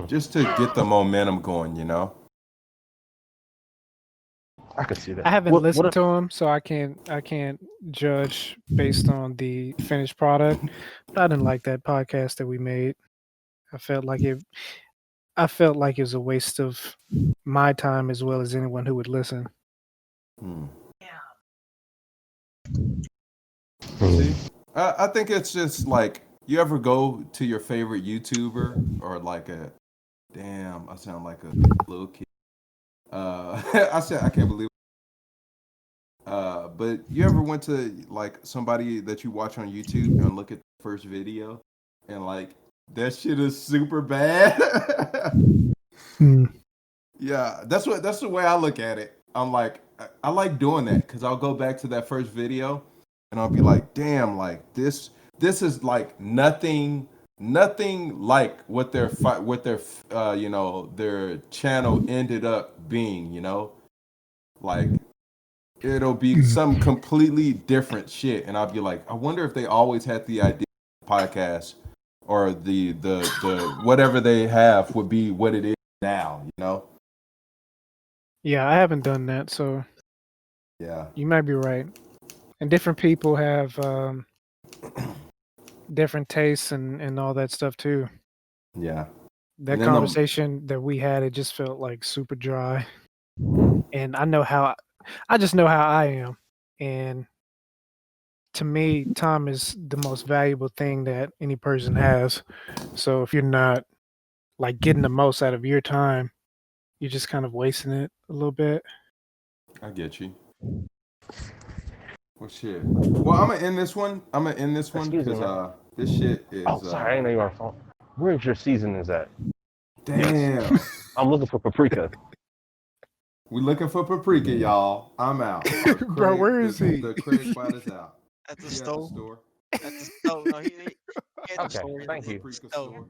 Just to get the momentum going, you know. I can see that. I haven't What listened if- to them, so I can't judge based on the finished product. But I didn't like that podcast that we made. I felt like it was a waste of my time as well as anyone who would listen. See, I think it's just like you ever go to your favorite YouTuber or like I sound like a little kid. I can't believe. But you ever went to like somebody that you watch on YouTube and look at the first video and like that shit is super bad? Yeah, that's the way I look at it. I'm like, I like doing that because I'll go back to that first video and I'll be like, damn, like this is like nothing like what their you know, their channel ended up being, you know, like it'll be some completely different shit, and I'll be like, I wonder if they always had the idea of the podcast or the whatever they have would be what it is now, you know. Yeah, I haven't done that, so Yeah. you might be right. And different people have different tastes and all that stuff too. Yeah. That And then conversation that we had, it just felt like super dry. And I just know how I am. And to me, time is the most valuable thing that any person has. So if you're not like getting the most out of your time, you're just kind of wasting it a little bit. I get you. Well, shit. Well, I'm gonna end this one. Excuse me, Because man. this shit is. Oh, sorry, I didn't know you were on phone. Where's your seasonings at? Damn. I'm looking for paprika. We looking for paprika, y'all. I'm out. Bro, where is he? The Craig Bot is out. At the He at the stove. store. At the stove. No, he at the Okay, store. thank you. Paprika Stove. store.